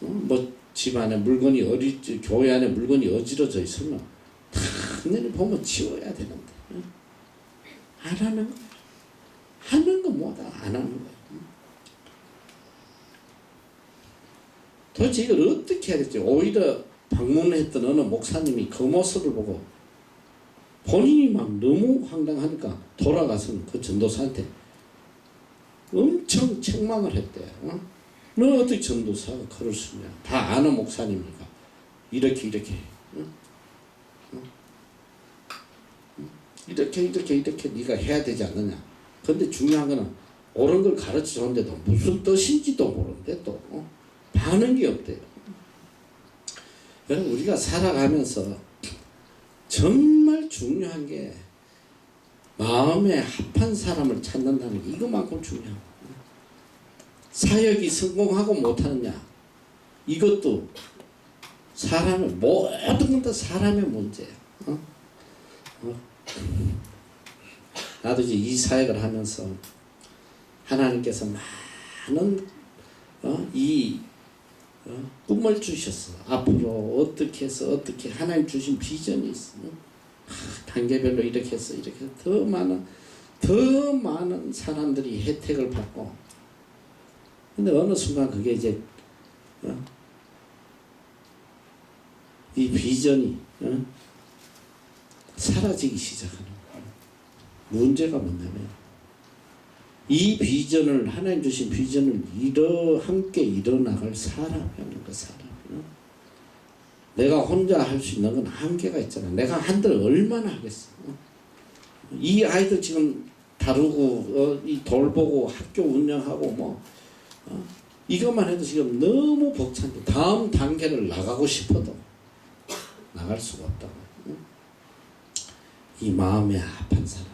[SPEAKER 1] 뭐 집안에 물건이 교회 안에 물건이 어지러져 있으면 당연히 보면 치워야 되는데 안 하는 거야. 하는 거 뭐다 안 하는 거야. 도대체 이걸 어떻게 해야 될지. 오히려 방문했던 어느 목사님이 그 모습을 보고 본인이 막 너무 황당하니까 돌아가서는 그 전도사한테 엄청 책망을 했대. 너 어떻게 전도사가 그럴 수 있냐. 다 아는 목사님이니까 이렇게 이렇게 네가 해야 되지 않느냐. 근데 중요한 거는 옳은 걸 가르쳐 줬는데도 무슨 뜻인지도 모르는데 또 반응이 없대요. 여러분 우리가 살아가면서 정말 중요한 게 마음에 합한 사람을 찾는다는 게 이것만큼 중요하고, 사역이 성공하고 못하느냐 이것도 사람의 모든 건 다 사람의 문제야. 나도 이제 이 사역을 하면서 하나님께서 많은 꿈을 주셨어. 앞으로 어떻게 해서 어떻게 하나님 주신 비전이 있어. 단계별로 이렇게 해서 더 많은 사람들이 혜택을 받고. 근데 어느 순간 그게 이제 이 비전이 사라지기 시작하는 거야. 문제가 뭐냐면 이 비전을 하나님 주신 비전을 함께 이뤄나갈 사람이라는 거. 사람. 내가 혼자 할 수 있는 건 한계가 있잖아. 내가 한들 얼마나 하겠어. 이 아이들 지금 다루고 이 돌보고 학교 운영하고 이것만 해도 지금 너무 벅찬데 다음 단계를 나가고 싶어도 나갈 수가 없다고. 이 마음에 합한 사람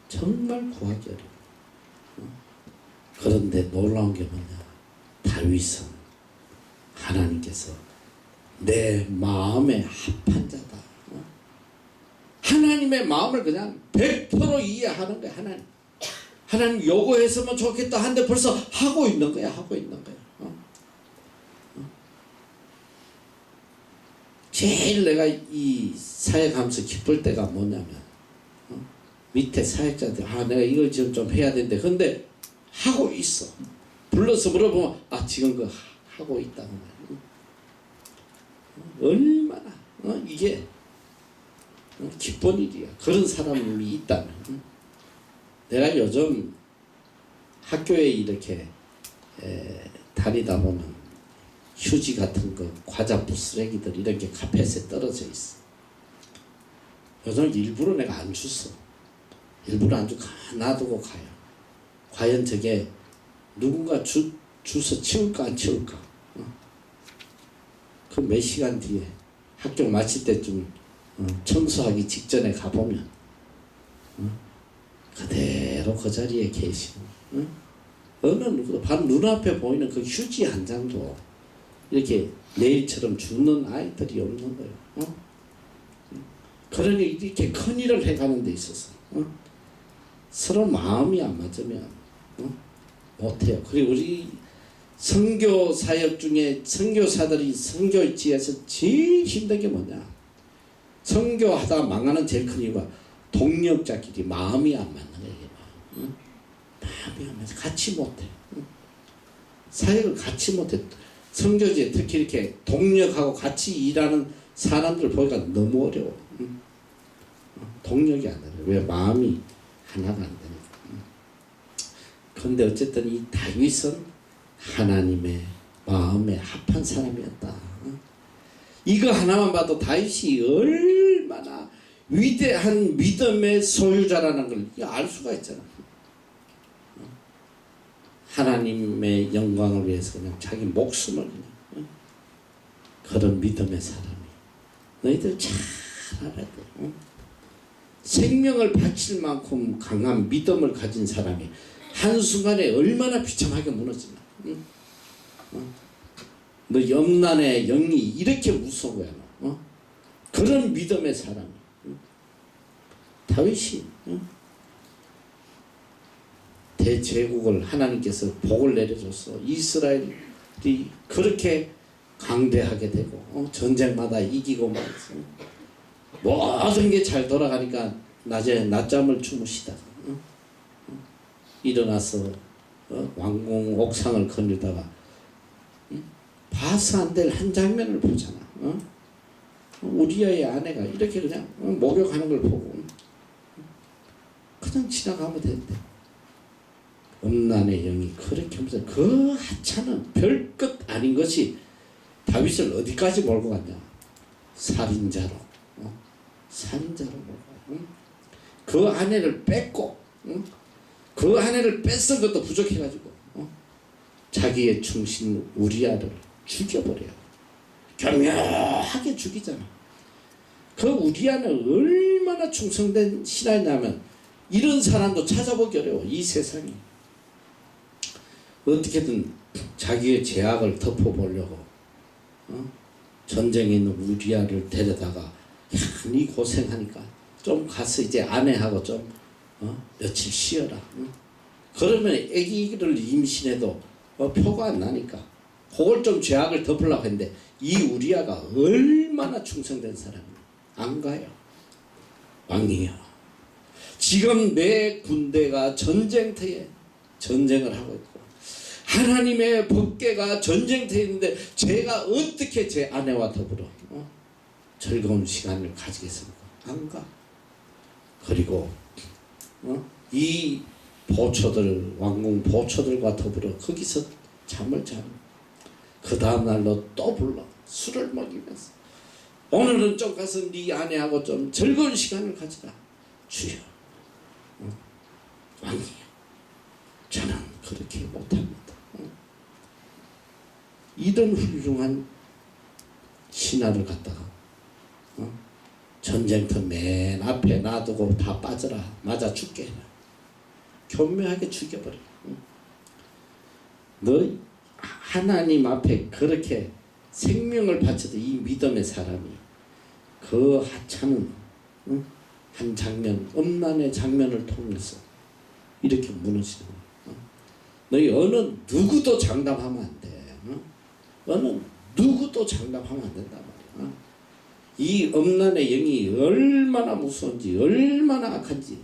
[SPEAKER 1] 정말 구하기 어려워. 그런데 놀라운 게 뭐냐? 다윗은 하나님께서 내 마음에 합한 자다. 하나님의 마음을 그냥 100% 이해하는 거야. 하나님 요거 했으면 좋겠다 한데 벌써 하고 있는 거야. 제일 내가 이 사역하면서 기쁠 때가 뭐냐면 밑에 사역자들 내가 이걸 지금 좀 해야 되는데 근데 하고 있어. 불러서 물어보면 지금 그거 하고 있다고 말이야. 얼마나 이게 기쁜 일이야. 그런 사람이 있다면. 내가 요즘 학교에 이렇게 다니다 보면 휴지 같은 거, 과자부 쓰레기들 이런 게 카펫에 떨어져 있어. 요즘 일부러 내가 안 줬어. 일부러 안 주고 놔두고 가요. 과연 저게 누군가 주서 치울까 안 치울까? 그 몇 시간 뒤에 학교 마칠 때쯤 청소하기 직전에 가보면 그대로 그 자리에 계시고 어느 누구도 바로 눈앞에 보이는 그 휴지 한 장도 이렇게 내일처럼 죽는 아이들이 없는 거예요. 그러니 이렇게 큰 일을 해가는 데 있어서 서로 마음이 안 맞으면 못해요. 그리고 우리 선교 사역 중에 선교사들이 선교지에서 제일 힘든 게 뭐냐? 선교하다 망하는 제일 큰 이유가 동력자끼리 마음이 안 맞는 거예요. 마음이 안 맞아. 같이 못해. 사역을 같이 못해. 선교지에 특히 이렇게 동력하고 같이 일하는 사람들 보기가 너무 어려워. 동력이 안 돼. 왜? 마음이 하나가 안 되니까. 그런데 어쨌든 이 다윗은 하나님의 마음에 합한 사람이었다. 이거 하나만 봐도 다윗이 얼마나 위대한 믿음의 소유자라는 걸 알 수가 있잖아. 하나님의 영광을 위해서 그냥 자기 목숨을 그냥 그런 믿음의 사람이 너희들 잘 알아야 돼. 생명을 바칠 만큼 강한 믿음을 가진 사람이 한순간에 얼마나 비참하게 무너지나. 너 염난의 영이 이렇게 무서운 거야. 그런 믿음의 사람이 다윗이 대제국을 하나님께서 복을 내려줬어. 이스라엘이 그렇게 강대하게 되고 전쟁마다 이기고 말이지. 모든 게 잘 돌아가니까 낮에 낮잠을 주무시다가 일어나서 왕궁 옥상을 거닐다가 봐서 안 될 한 장면을 보잖아. 우리아의 아내가 이렇게 그냥 목욕하는 걸 보고 그냥 지나가면 된대. 음란의 영이 그렇게 하면서 그 하찮은 별것 아닌 것이 다윗을 어디까지 몰고 갔냐? 살인자로 몰고 그 아내를 뺏고 그 아내를 뺏은 것도 부족해가지고 자기의 충신 우리아를 죽여버려요. 교묘하게 죽이잖아. 그 우리아는 얼마나 충성된 신하였냐면 이런 사람도 찾아보기 어려워. 이 세상이 어떻게든 자기의 죄악을 덮어보려고 전쟁에 있는 우리아를 데려다가 니 고생하니까 좀 가서 이제 아내하고 좀 며칠 쉬어라. 그러면 아기를 임신해도 표가 안 나니까 그걸 좀 죄악을 덮으려고 했는데 이 우리아가 얼마나 충성된 사람이야. 안 가요. 왕이야. 지금 내 군대가 전쟁터에 전쟁을 하고 있고 하나님의 법궤가 전쟁터에 있는데 제가 어떻게 제 아내와 더불어 즐거운 시간을 가지겠습니까? 안 가. 그리고 이 보초들 왕궁 보초들과 더불어 거기서 잠을 자는 그 다음날로 또 불러 술을 먹이면서 오늘은 좀 가서 네 아내하고 좀 즐거운 시간을 가지라. 주여 왕이야. 저는 그렇게 못합니다. 이런 훌륭한 신하를 갖다가 전쟁터 맨 앞에 놔두고 다 빠져라. 맞아 죽게 해라. 교묘하게 죽여버려. 너 하나님 앞에 그렇게 생명을 바쳐도 이 믿음의 사람이 그 하찮은 한 장면, 엄난의 장면을 통해서 이렇게 무너지는 거야. 너희 어느 누구도 장담하면 안 돼. 어느 누구도 장담하면 안 된단 말이야. 이 엄난의 영이 얼마나 무서운지, 얼마나 악한지,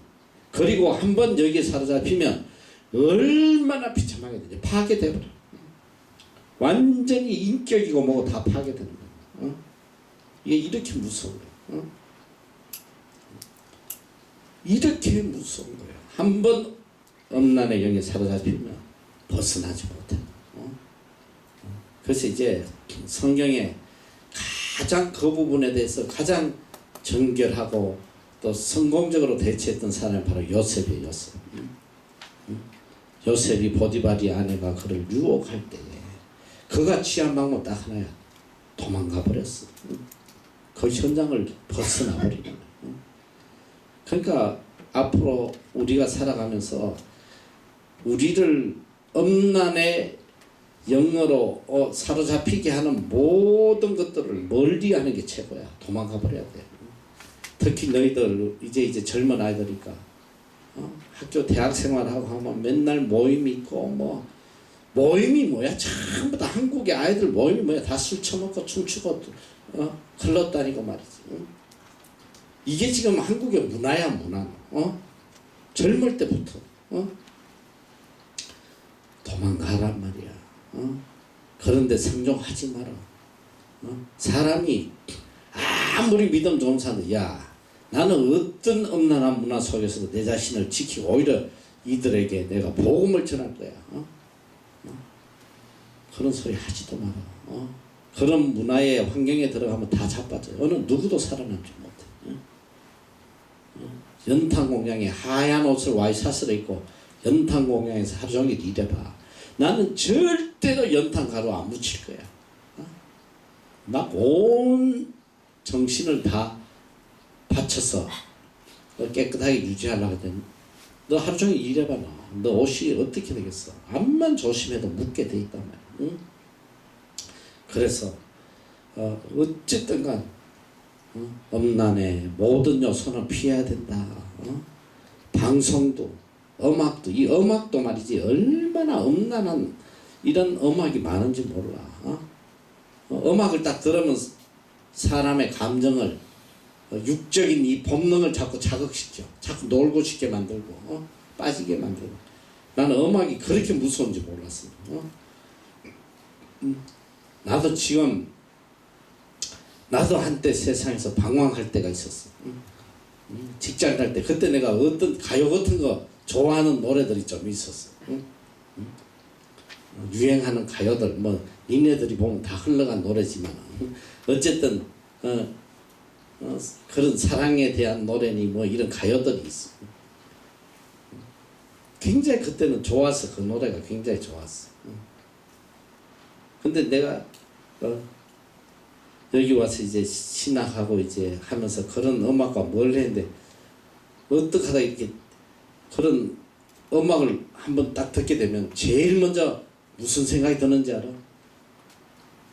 [SPEAKER 1] 그리고 한번 여기에 사로잡히면 얼마나 비참하게 되지. 파괴되버려. 완전히 인격이고 뭐고 다 파괴되는 거야. 이게 이렇게 무서운 거야. 이렇게 무서운 거야. 한번 엄난의 영에 사로잡히면 벗어나지 못해. 그래서 이제 성경에 가장 그 부분에 대해서 가장 정결하고 또 성공적으로 대처했던 사람이 바로 요셉이에요. 요셉. 요셉이 보디발이 아내가 그를 유혹할 때에 그가 취한 방법 딱 하나야. 도망가 버렸어. 그 현장을 벗어나 버리는 거야. 그러니까 앞으로 우리가 살아가면서 우리를 엄난의 영어로 사로잡히게 하는 모든 것들을 멀리하는 게 최고야. 도망가 버려야 돼. 특히 너희들 이제 젊은 아이들이니까 학교 대학 생활하고 하면 맨날 모임이 있고 뭐 모임이 뭐야? 전부 다 한국의 아이들 모임이 뭐야? 다 술 처먹고 춤추고 클럽 다니고 말이지. 이게 지금 한국의 문화야, 문화. 젊을 때부터 도망가란 말이야. 그런데 상종하지 마라. 사람이 아무리 믿음 좋은 사람도 야 나는 어떤 엄난한 문화 속에서도 내 자신을 지키고 오히려 이들에게 내가 복음을 전할 거야. 그런 소리 하지도 마라. 그런 문화의 환경에 들어가면 다 자빠져. 어느 누구도 살아남지 못해. 연탄 공장에 하얀 옷을 와이셔츠를 입고 연탄 공장에서 하루 종일 일해봐. 나는 절대로 연탄 가루 안 묻힐 거야. 막 온 정신을 다 바쳐서 깨끗하게 유지하려고 하더니 너 하루 종일 일해봐. 너 옷이 어떻게 되겠어. 암만 조심해도 묻게 돼 있단 말이야. 응? 그래서 어쨌든 간 엄난의 모든 요소는 피해야 된다. 방송도 음악도 이 음악도 말이지 얼마나 엄난한 이런 음악이 많은지 몰라. 음악을 딱 들으면 사람의 감정을 육적인 이 본능을 자꾸 자극시켜. 자꾸 놀고 싶게 만들고 빠지게 만들고. 나는 음악이 그렇게 무서운지 몰랐어. 나도 지금 나도 한때 세상에서 방황할 때가 있었어. 직장 갈 때 그때 내가 어떤 가요 같은 거 좋아하는 노래들이 좀 있었어. 유행하는 가요들 뭐 니네들이 보면 다 흘러간 노래지만 어쨌든 그런 사랑에 대한 노래니 뭐 이런 가요들이 있어. 굉장히 그때는 좋았어. 그 노래가 굉장히 좋았어. 근데 내가 여기 와서 이제 신학하고 이제 하면서 그런 음악과 뭘 했는데 어떻게 하다 이렇게 그런 음악을 한번 딱 듣게 되면 제일 먼저 무슨 생각이 드는지 알아?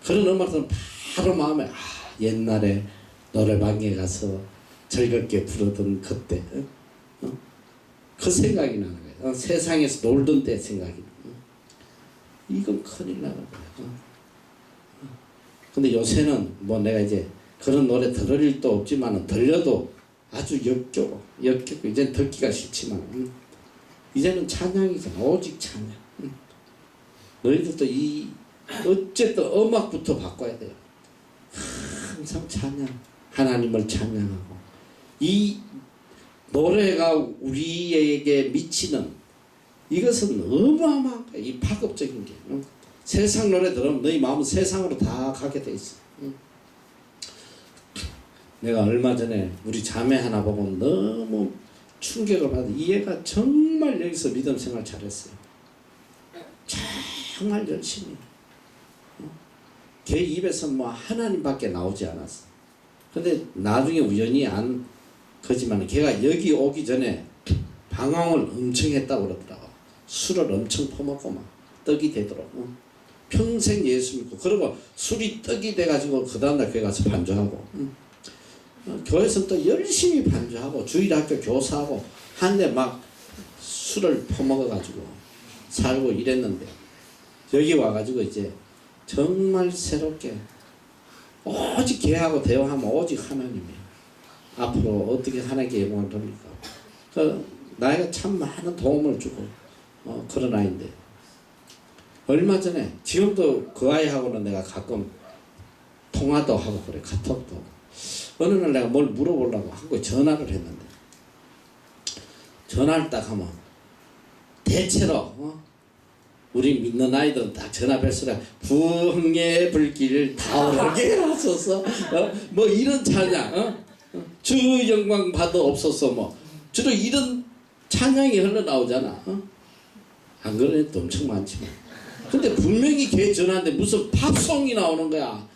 [SPEAKER 1] 그런 음악들은 바로 마음에 옛날에 노래방에 가서 즐겁게 부르던 그때 그 생각이 나는 거야. 세상에서 놀던 때 생각이 나는 거야. 이건 큰일 나는 거야. 근데 요새는 뭐 내가 이제 그런 노래 들을 일도 없지만 들려도 아주 역겹고 이제는 듣기가 싫지만 이제는 찬양이잖아. 오직 찬양. 너희들도 어쨌든 음악부터 바꿔야 돼요. 항상 찬양, 하나님을 찬양하고 이 노래가 우리에게 미치는 이것은 어마어마한 거야. 이 파급적인 게. 세상 노래 들으면 너희 마음은 세상으로 다 가게 돼 있어. 내가 얼마 전에 우리 자매 하나 보고 너무 충격을 받아. 이 애가 정말 여기서 믿음 생활 잘했어요. 정말 열심히. 걔 입에서 뭐 하나님밖에 나오지 않았어. 근데 나중에 우연히 안 거지만 걔가 여기 오기 전에 방황을 엄청 했다고 그러더라고. 술을 엄청 퍼먹고 막 떡이 되도록 평생 예수 믿고 그리고 술이 떡이 돼가지고 그 다음날 교회 가서 반주하고 교회에서 또 열심히 반주하고 주일학교 교사하고 한데 막 술을 퍼먹어가지고 살고 이랬는데 여기 와가지고 이제 정말 새롭게 오직 걔하고 대화하면 오직 하나님이에요. 앞으로 어떻게 하나님께 영광을 돌릴까. 그 나이가 참 많은 도움을 주고 그런 아이인데 얼마 전에 지금도 그 아이하고는 내가 가끔 통화도 하고 그래. 카톡도 어느 날 내가 뭘 물어보려고 한국에 전화를 했는데 전화를 딱 하면 대체로 우리 믿는 아이들은 딱 전화 벨소리가 부흥의 불길 타오르게 하소서 뭐 이런 찬양 주 영광 받아옵소서 뭐 주로 이런 찬양이 흘러나오잖아. 안 그런 애도 엄청 많지만 근데 분명히 걔 전화인데 무슨 팝송이 나오는 거야.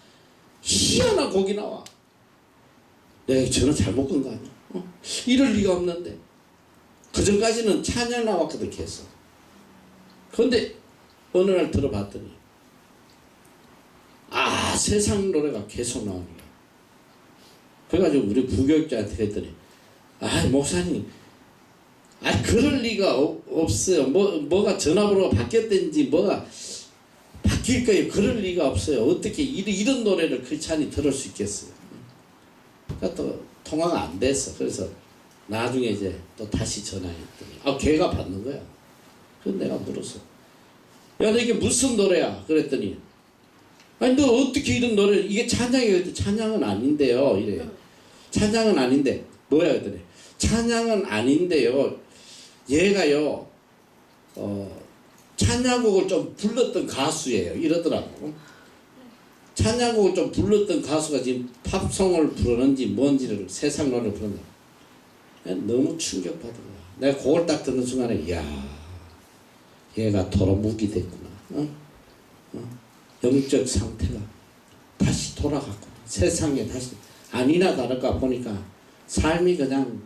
[SPEAKER 1] 희한한 곡이 나와. 내가 전화 잘못 건 거 아니야. 이럴 리가 없는데 그전까지는 찬양 나왔거든 계속. 그런데 어느 날 들어봤더니 세상 노래가 계속 나오는 거야. 그래가지고 우리 부교육자한테 했더니 목사님 그럴 리가 없어요. 뭐가 전화번호가 바뀌었든지 뭐가 바뀔 거예요. 그럴 리가 없어요. 어떻게 이런 노래를 크리스찬이 들을 수 있겠어요. 그러니까 또 통화가 안 됐어. 그래서 나중에 이제 또 다시 전화했더니 걔가 받는 거야. 그래서 내가 물었어. 야, 너 이게 무슨 노래야? 그랬더니 너 어떻게 이런 노래 이게 찬양이에요. 찬양은 아닌데요. 이래. 찬양은 아닌데 뭐야? 그랬더니 찬양은 아닌데요. 얘가요 찬양곡을 좀 불렀던 가수예요. 이러더라고. 찬양곡을 좀 불렀던 가수가 지금 팝송을 부르는지 뭔지를 세상 노래를 부른다. 너무 충격받은 거야. 내가 그걸 딱 듣는 순간에 얘가 도로묵이 됐구나. 영적 상태가 다시 돌아갔구나. 세상에 다시 아니나 다를까 보니까 삶이 그냥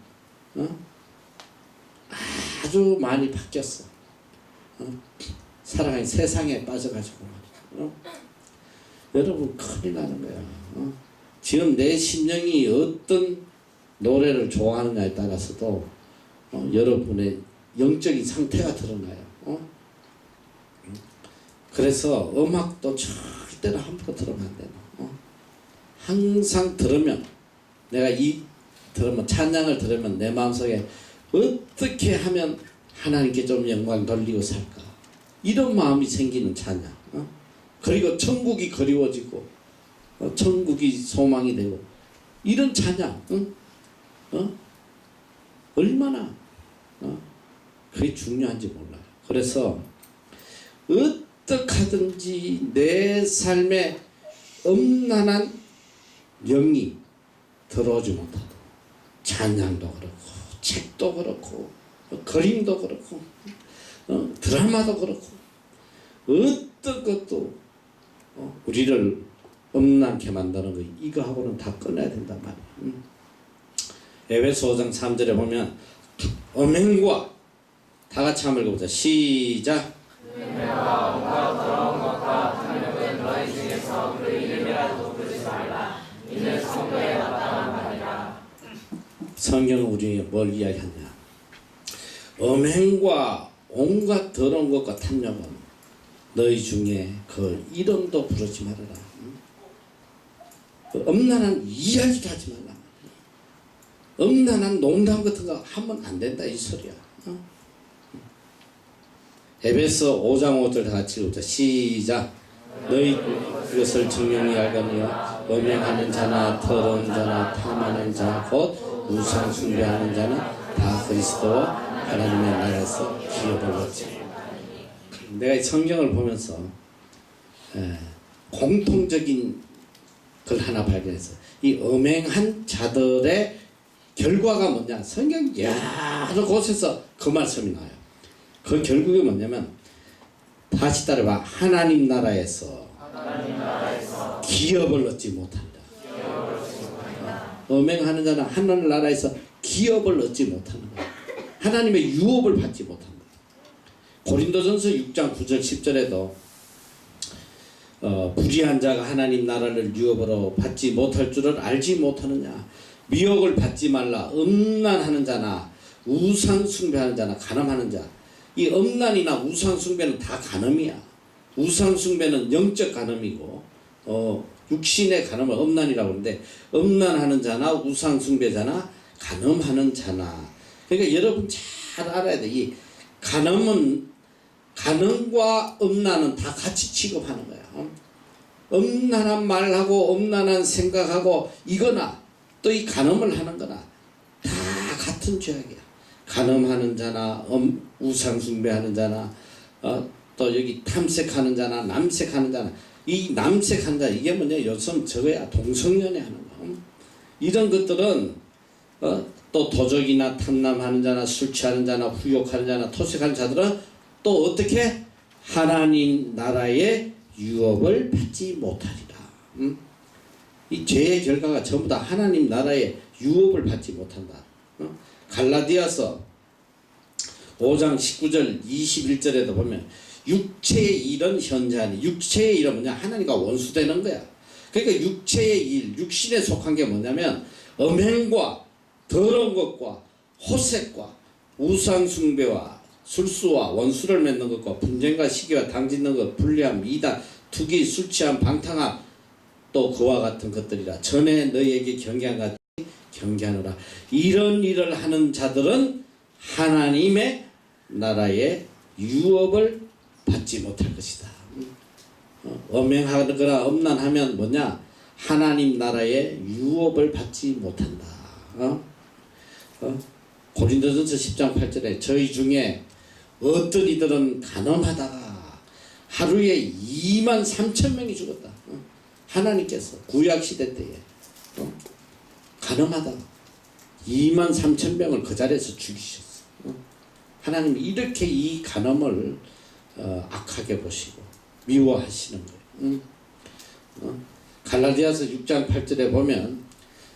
[SPEAKER 1] 아주 많이 바뀌었어. 사랑하는 세상에 빠져가지고 여러분 큰일 나는 거야. 지금 내 심령이 어떤 노래를 좋아하느냐에 따라서도 여러분의 영적인 상태가 드러나요. 그래서 음악도 절대로 함부로 들으면 안 돼요. 항상 들으면 내가 들으면 찬양을 들으면 내 마음속에 어떻게 하면 하나님께 좀 영광 돌리고 살까 이런 마음이 생기는 찬양. 그리고 천국이 그리워지고 천국이 소망이 되고 이런 찬양. 얼마나 그게 중요한지 몰라요. 그래서 어떡하든지 내 삶에 음란한 영이 들어오지 못하도록 찬양도 그렇고 책도 그렇고 그림도 그렇고 드라마도 그렇고 어떤 것도 우리를 음란케 만드는 거 이거하고는 다 끊어야 된단 말이에요. 에베소 5장 3절에 보면 음행과 다 같이 한번 읽어보자. 시작. 음행과 온갖 더러운 것과 탐욕은 너희 중에서 그 이름이라도 부르지 말라. 이는 성도에 마땅한 말이라. 성경은 우리에게 뭘 이야기하냐. 음행과 온갖 더러운 것과 탐욕은 너희 중에 그 이름도 부르지 말아라. 그 음란한 이야기도 하지 말라. 음란한 농담 같은 거 하면 안 된다 이 소리야. 에베소 5장 5절 다 같이 읽자. 시작. 너희 그것을 증명히 알거니와 음행하는 자나 더러운 자나 탐하는 자 곧 우상 숭배하는 자는 다 그리스도와 하나님의 나라에서 기업을 얻지. 내가 이 성경을 보면서 공통적인 걸 하나 발견했어. 이 음행한 자들의 결과가 뭐냐? 성경 여러 곳에서 그 말씀이 나와요. 그 결국이 뭐냐면 다시 따라봐. 하나님 나라에서 기업을 얻지 못한다. 음행하는 자는 하나님 나라에서 기업을 얻지 못하는 거야. 하나님의 유업을 받지 못한다. 고린도전서 6장 9절 10절에도 불의한 자가 하나님 나라를 유업으로 받지 못할 줄을 알지 못하느냐. 미혹을 받지 말라. 음란하는 자나 우상 숭배하는 자나 간음하는 자. 이 음란이나 우상 숭배는 다 간음이야. 우상 숭배는 영적 간음이고 육신의 간음을 음란이라고 하는데, 음란하는 자나 우상 숭배자나 간음하는 자나. 그러니까 여러분 잘 알아야 돼. 이 간음과 음란은 다 같이 취급하는 거야. 음란한 말하고 음란한 생각하고 이거나 또 이 간음을 하는 거나 다 같은 죄악이야. 간음하는 자나 우상 숭배하는 자나 또 여기 탐색하는 자나 남색하는 자나. 이 남색하는 자 이게 뭐냐, 요즘 저거야, 동성연애 하는 거. 이런 것들은 또 도적이나 탐남하는 자나 술 취하는 자나 후욕하는 자나 토색하는 자들은 또 어떻게 하나님 나라의 유업을 받지 못하리라. 이 죄의 결과가 전부 다 하나님 나라의 유업을 받지 못한다. 갈라디아서 5장 19절 21절에도 보면 육체의 일은 현재하니, 육체의 일은 뭐냐, 하나님과 원수되는 거야. 그러니까 육체의 일, 육신에 속한 게 뭐냐면 음행과 더러운 것과 호색과 우상숭배와 술수와 원수를 맺는 것과 분쟁과 시기와 당짓는 것, 불리함, 이단, 투기, 술취함, 방탕함, 또 그와 같은 것들이라. 전에 너희에게 경계한 같이 경계하노라. 이런 일을 하는 자들은 하나님의 나라의 유업을 받지 못할 것이다. 음행하거나 음란하면 뭐냐, 하나님 나라의 유업을 받지 못한다. 고린도전서 10장 8절에 저희 중에 어떤 이들은 간음하다가 하루에 2만 3천 명이 죽었다. 하나님께서 구약시대 때에 간음하다가 2만 3천 명을 그 자리에서 죽이셨어. 하나님이 이렇게 이 간음을 악하게 보시고 미워하시는 거예요. 갈라디아서 6장 8절에 보면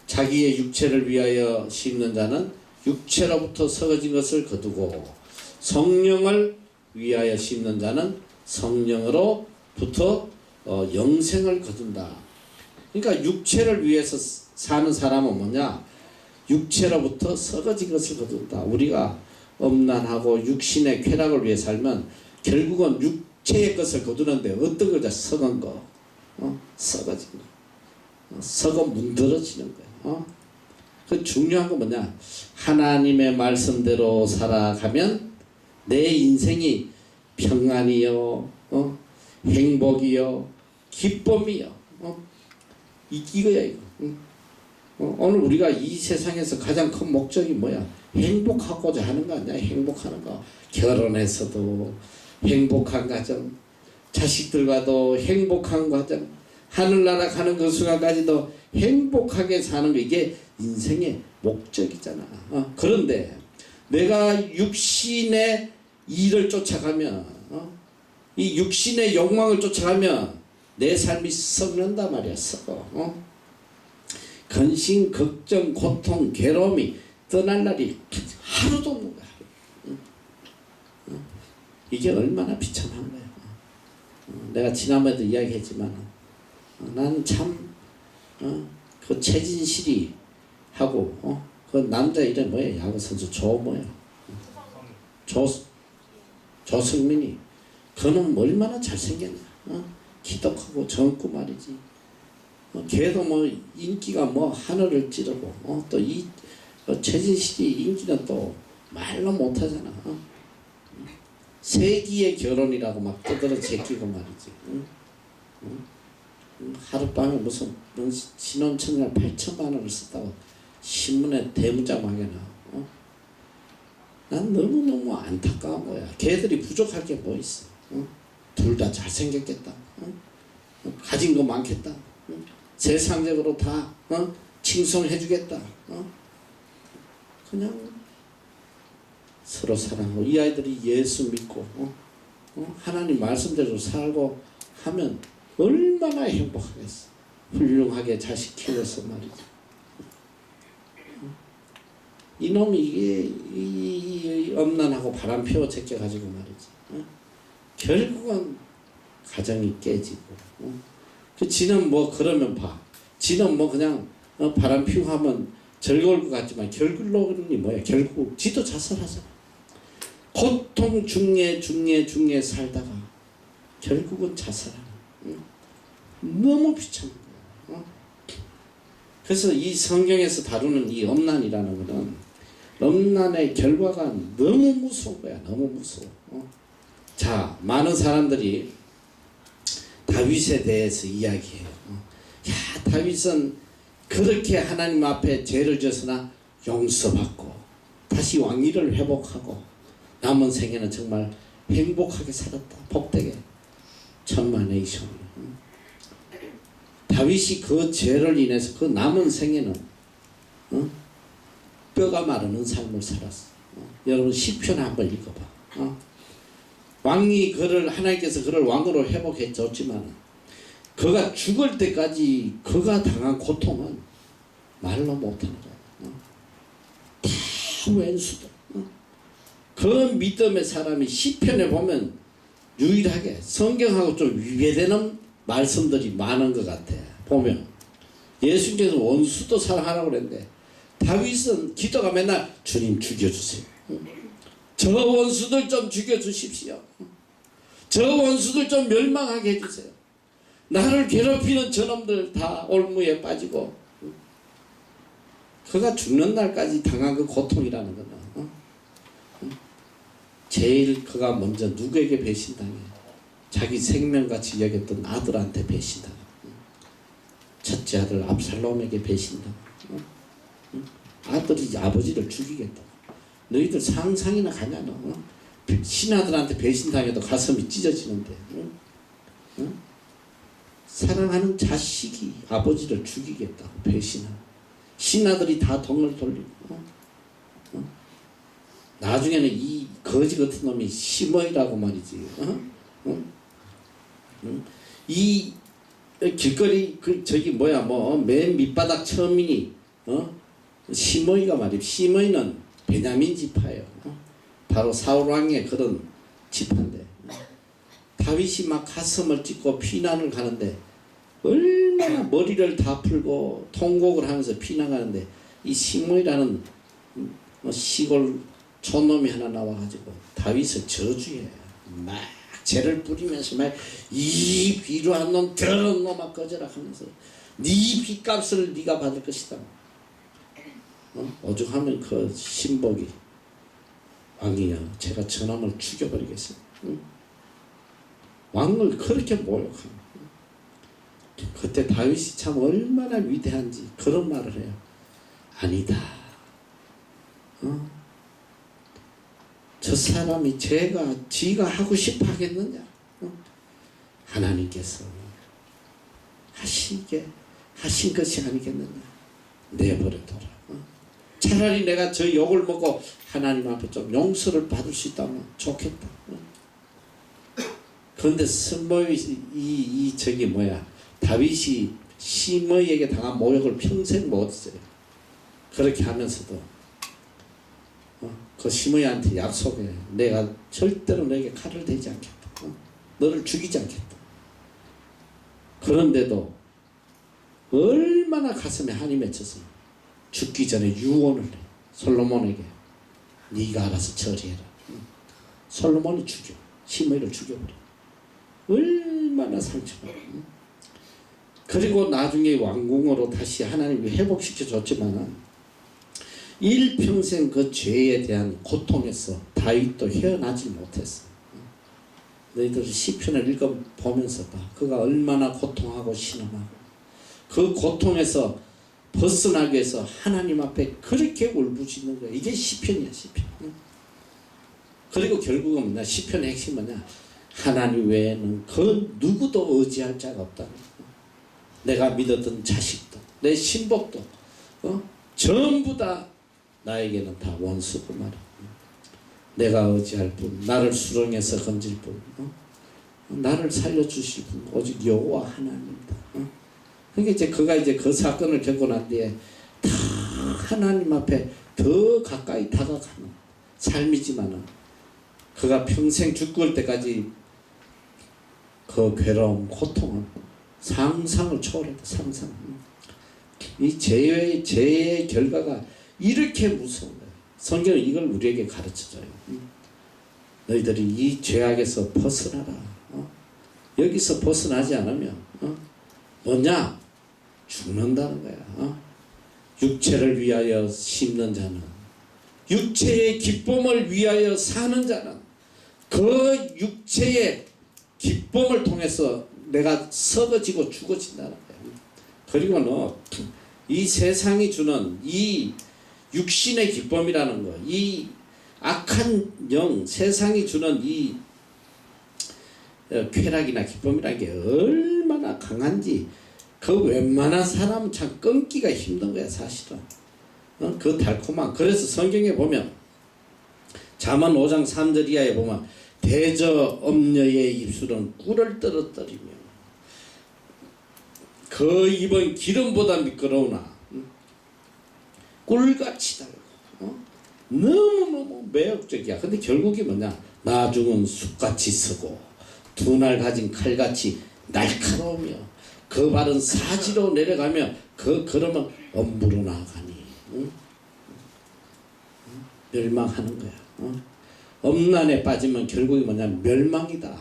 [SPEAKER 1] 자기의 육체를 위하여 심는 자는 육체로부터 썩어진 것을 거두고 성령을 위하여 심는 자는 성령으로부터 영생을 거둔다. 그러니까 육체를 위해서 사는 사람은 뭐냐, 육체로부터 썩어진 것을 거둔다. 우리가 음란하고 육신의 쾌락을 위해 살면 결국은 육체의 것을 거두는데 어떤 거죠? 썩은 거, 썩어진 거, 썩어 문드러지는 거예요. 그 중요한 건 뭐냐, 하나님의 말씀대로 살아가면 내 인생이 평안이요, 행복이요, 기쁨이요, 이거야 이거. 오늘 우리가 이 세상에서 가장 큰 목적이 뭐야? 행복하고자 하는 거 아니야? 행복하는 거. 결혼해서도 행복한 가정, 자식들과도 행복한 가정, 하늘나라 가는 그 순간까지도 행복하게 사는 거, 이게 인생의 목적이잖아. 그런데 내가 육신의 일을 쫓아가면, 이 육신의 욕망을 쫓아가면 내 삶이 썩는다 말이야. 썩어. 근심, 걱정, 고통, 괴로움이 떠날 날이 하루도 없는 거야. 이게 얼마나 비참한 거야. 내가 지난번에도 이야기했지만 나는 참 그 최진실이 하고 그 남자 이름 뭐야? 야구 선수 조승민이, 그는 얼마나 잘생겼냐. 기독하고 젊고 말이지. 걔도 뭐 인기가 뭐 하늘을 찌르고 또 이 최진실이 인기는 또 말로 못하잖아. 세기의 결혼이라고 막 떠들어 제끼고 말이지. 하룻밤에 무슨 신혼청약 8천만 원을 썼다고 신문에 대문짝하게 나와. 난 너무너무 안타까운 거야. 걔들이 부족할 게 뭐 있어. 둘 다 잘생겼겠다. 가진 거 많겠다. 세상적으로 다 칭송해주겠다. 그냥 서로 사랑하고 이 아이들이 예수 믿고 하나님 말씀대로 살고 하면 얼마나 행복하겠어. 훌륭하게 자식 키워서 말이지. 이놈이 이게 이 엄난하고 바람 피워 제껴 가지고 말이지. 결국은 가정이 깨지고. 그 지는 뭐 그러면 봐. 지는 뭐 그냥 바람 피우고 하면 즐거울 것 같지만 결국은 뭐야? 결국 지도 자살하잖아. 고통 중에 살다가 결국은 자살하는. 너무 비참한 거야. 그래서 이 성경에서 다루는 이 엄난이라는 거는 엄난의 결과가 너무 무서운 거야. 너무 무서워. 자, 많은 사람들이 다윗에 대해서 이야기해요. 야, 다윗은 그렇게 하나님 앞에 죄를 졌으나 용서받고 다시 왕위를 회복하고 남은 생에는 정말 행복하게 살았다. 복되게. 천만의 ison. 다윗이 그 죄를 인해서 그 남은 생에는 뼈가 마르는 삶을 살았어. 여러분 시편 한번 읽어봐. 왕이 그를 하나님께서 그를 왕으로 회복해 줬지만 그가 죽을 때까지 그가 당한 고통은 말로 못하는 거야. 다 왼수도. 그 믿음의 사람이 시편에 보면 유일하게 성경하고 좀 위배되는 말씀들이 많은 것 같아. 보면 예수님께서 원수도 사랑하라고 그랬는데 다윗은 기도가 맨날 주님 죽여주세요. 저 원수들 좀 죽여주십시오. 저 원수들 좀 멸망하게 해주세요. 나를 괴롭히는 저놈들 다 올무에 빠지고. 그가 죽는 날까지 당한 그 고통이라는 거는 제일 그가 먼저 누구에게 배신당해? 자기 생명같이 여겼던 아들한테 배신당해. 첫째 아들 압살롬에게 배신당해. 아들이 아버지를 죽이겠다. 너희들 상상이나 가냐 너? 신하들한테 배신당해도 가슴이 찢어지는데. 사랑하는 자식이 아버지를 죽이겠다고 배신하고 신하들이 다 덩을 돌리고 나중에는 이 거지 같은 놈이 시므이라고 말이지. 이 길거리 그 저기 뭐야 뭐 맨 밑바닥 처음이니 시므이가 말이야. 시므이는 베냐민 지파예요. 바로 사울 왕의 그런 지파인데 다윗이 막 가슴을 찢고 피난을 가는데 얼마나 머리를 다 풀고 통곡을 하면서 피난가는데 이 시므이라는 시골 촌놈이 하나 나와가지고 다윗을 저주해. 막 죄를 뿌리면서 막 이 비루한 놈 더러운 놈아 꺼져라 하면서 네 빚값을 네가 받을 것이다. 오죽하면 그 신복이 왕이야 제가 저놈을 죽여버리겠어요. 왕을 그렇게 모욕하는. 그때 다윗이 참 얼마나 위대한지 그런 말을 해요. 아니다. 저 사람이 지가 하고 싶어 하겠느냐? 하나님께서 하신 것이 아니겠느냐? 내버려둬라. 차라리 내가 저 욕을 먹고 하나님 앞에 좀 용서를 받을 수 있다면 좋겠다. 그런데 스므이 저기 뭐야 다윗이 시므이에게 당한 모욕을 평생 못 써요. 그렇게 하면서도 그 시므이한테 약속해. 내가 절대로 너에게 칼을 대지 않겠다. 너를 죽이지 않겠다. 그런데도 얼마나 가슴에 한이 맺혀서 죽기 전에 유언을 해. 솔로몬에게 네가 알아서 처리해라. 솔로몬이 죽여. 시므이를 죽여버려. 얼마나 상처가. 그리고 나중에 왕궁으로 다시 하나님이 회복시켜 줬지만 일평생 그 죄에 대한 고통에서 다윗도 헤어나지 못했어. 너희들 시편을 읽어보면서 봐. 그가 얼마나 고통하고 신음하고 그 고통에서 벗어나기 위해서 하나님 앞에 그렇게 울부짖는 거야. 이게 시편이야 시편. 그리고 결국은 뭐냐 시편의 핵심은 뭐냐 하나님 외에는 그 누구도 의지할 자가 없다. 내가 믿었던 자식도 내 신복도 전부 다 나에게는 다 원수고 말이야. 내가 의지할 분, 나를 수렁에서 건질 분, 나를 살려주실 분 오직 여호와 하나님이다. 그러니까 이제 그가 이제 그 사건을 겪고 난 뒤에 다 하나님 앞에 더 가까이 다가가는 삶이지만은 그가 평생 죽을 때까지 그 괴로움, 고통은 상상을 초월했다. 상상. 이 죄의 결과가 이렇게 무서운 거예요. 성경은 이걸 우리에게 가르쳐줘요. 너희들이 이 죄악에서 벗어나라. 여기서 벗어나지 않으면 뭐냐? 죽는다는 거야. 육체를 위하여 심는 자는, 육체의 기쁨을 위하여 사는 자는 그 육체의 기쁨을 통해서 내가 썩어지고 죽어진다는 거야. 그리고 너 이 세상이 주는 이 육신의 기쁨이라는 거, 이 악한 영, 세상이 주는 이 쾌락이나 기쁨이라는 게 얼마나 강한지 그 웬만한 사람은 참 끊기가 힘든 거야 사실은. 그 달콤한. 그래서 성경에 보면 잠언 5장 3절 이하에 보면 대저 엄녀의 입술은 꿀을 떨어뜨리며 그 입은 기름보다 미끄러우나 꿀같이 달고 너무너무 매력적이야. 근데 결국이 뭐냐? 나중은 쑥같이 쓰고 두 날 가진 칼같이 날카로우며 그 발은 사지로 내려가며 그 걸음은 엄부로 나아가니 멸망하는 거야. 엄난에 빠지면 결국이 뭐냐? 멸망이다.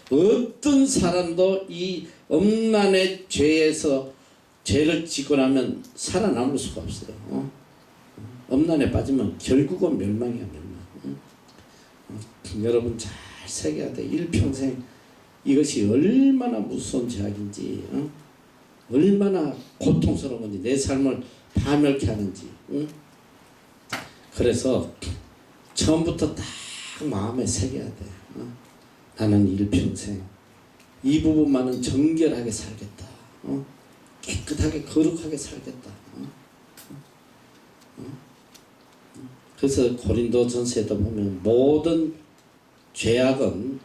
[SPEAKER 1] 어떤 사람도 이 엄난의 죄에서 죄를 짓고 나면 살아남을 수가 없어요. 엄난에 빠지면 결국은 멸망이야. 멸망. 여러분 잘 새겨야 돼. 일평생 이것이 얼마나 무서운 죄악인지, 얼마나 고통스러운 건지, 내 삶을 파멸케 하는지. 그래서 처음부터 딱 마음에 새겨야 돼. 나는 일평생 이 부분만은 정결하게 살겠다. 깨끗하게 거룩하게 살겠다. 그래서 고린도전서에도 보면 모든 죄악은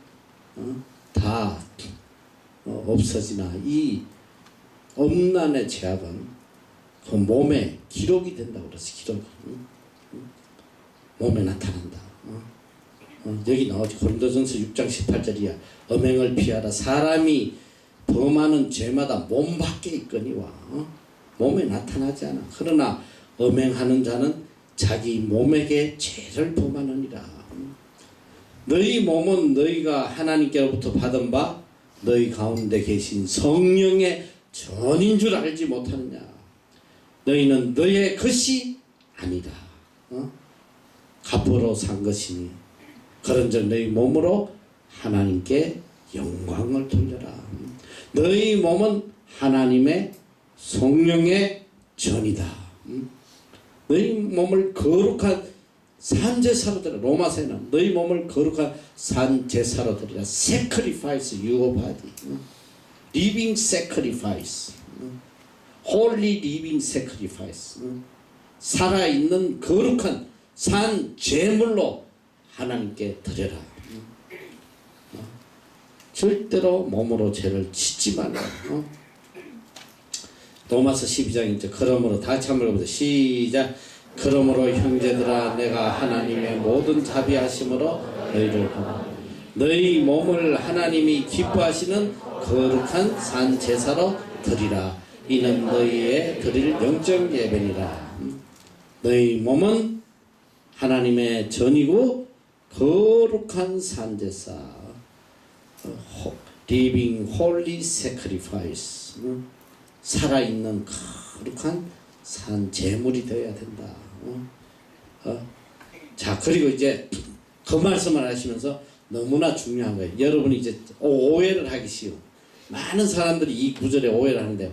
[SPEAKER 1] 다 없어지나 이 엄난의 죄악은 그 몸에 기록이 된다고 그랬어. 기록. 몸에 나타난다. 여기 나오지. 고린도전서 6장 18절이야. 음행을 피하라. 사람이 범하는 죄마다 몸 밖에 있거니와 몸에 나타나지 않아. 그러나 음행하는 자는 자기 몸에게 죄를 범하느니라. 너희 몸은 너희가 하나님께로부터 받은 바 너희 가운데 계신 성령의 전인 줄 알지 못하느냐. 너희는 너의 것이 아니다. 값으로 산 것이니 그런즉 너희 몸으로 하나님께 영광을 돌려라. 너희 몸은 하나님의 성령의 전이다. 너희 몸을 거룩한 산제사로 드리라. 로마서에는 너희 몸을 거룩한 산제사로 드리라. Sacrifice your body. Living sacrifice. Holy living sacrifice. 살아있는 거룩한 산 제물로 하나님께 드려라. 절대로 몸으로 죄를 짓지 말라. 로마서 12장 이제 그러므로 다 같이 한번 해보자. 시작. 그러므로 형제들아 내가 하나님의 모든 자비하심으로 너희를 보라. 너희 몸을 하나님이 기뻐하시는 거룩한 산 제사로 드리라. 이는 너희의 드릴 영적 예배니라. 너희 몸은 하나님의 전이고 거룩한 산 제사. Living holy sacrifice. 살아있는 거룩한 산 제물이 되어야 된다. 자, 그리고 이제 그 말씀을 하시면서 너무나 중요한 거예요. 여러분이 이제 오해를 하기 쉬워. 많은 사람들이 이 구절에 오해를 하는데,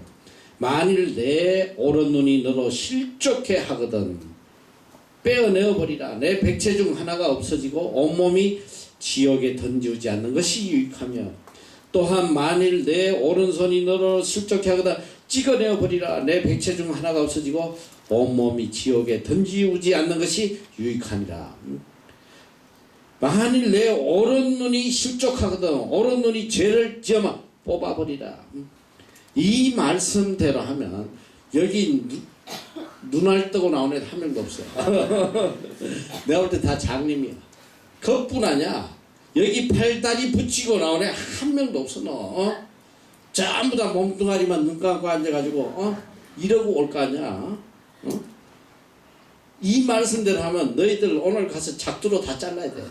[SPEAKER 1] 만일 내 오른 눈이 너로 실족해 하거든 빼어내어 버리라. 내 백체 중 하나가 없어지고 온몸이 지옥에 던지우지 않는 것이 유익하며, 또한 만일 내 오른손이 너로 실족해 하거든 찍어내어 버리라. 내 백체 중 하나가 없어지고 온몸이 지옥에 던지우지 않는 것이 유익하니라. 만일 내 오른눈이 실족하거든 오른눈이 죄를 지으면 뽑아버리라. 이 말씀대로 하면 여기 눈알 뜨고 나온 애들 한 명도 없어요. 내가 볼 때 다 장님이야. 그뿐하냐 여기 팔다리 붙이고 나오네 한 명도 없어 너. 전부 다 몸뚱아리만 눈 감고 앉아가지고 이러고 올 거 아니야. 이 말씀대로 하면 너희들 오늘 가서 작두로 다 잘라야 돼.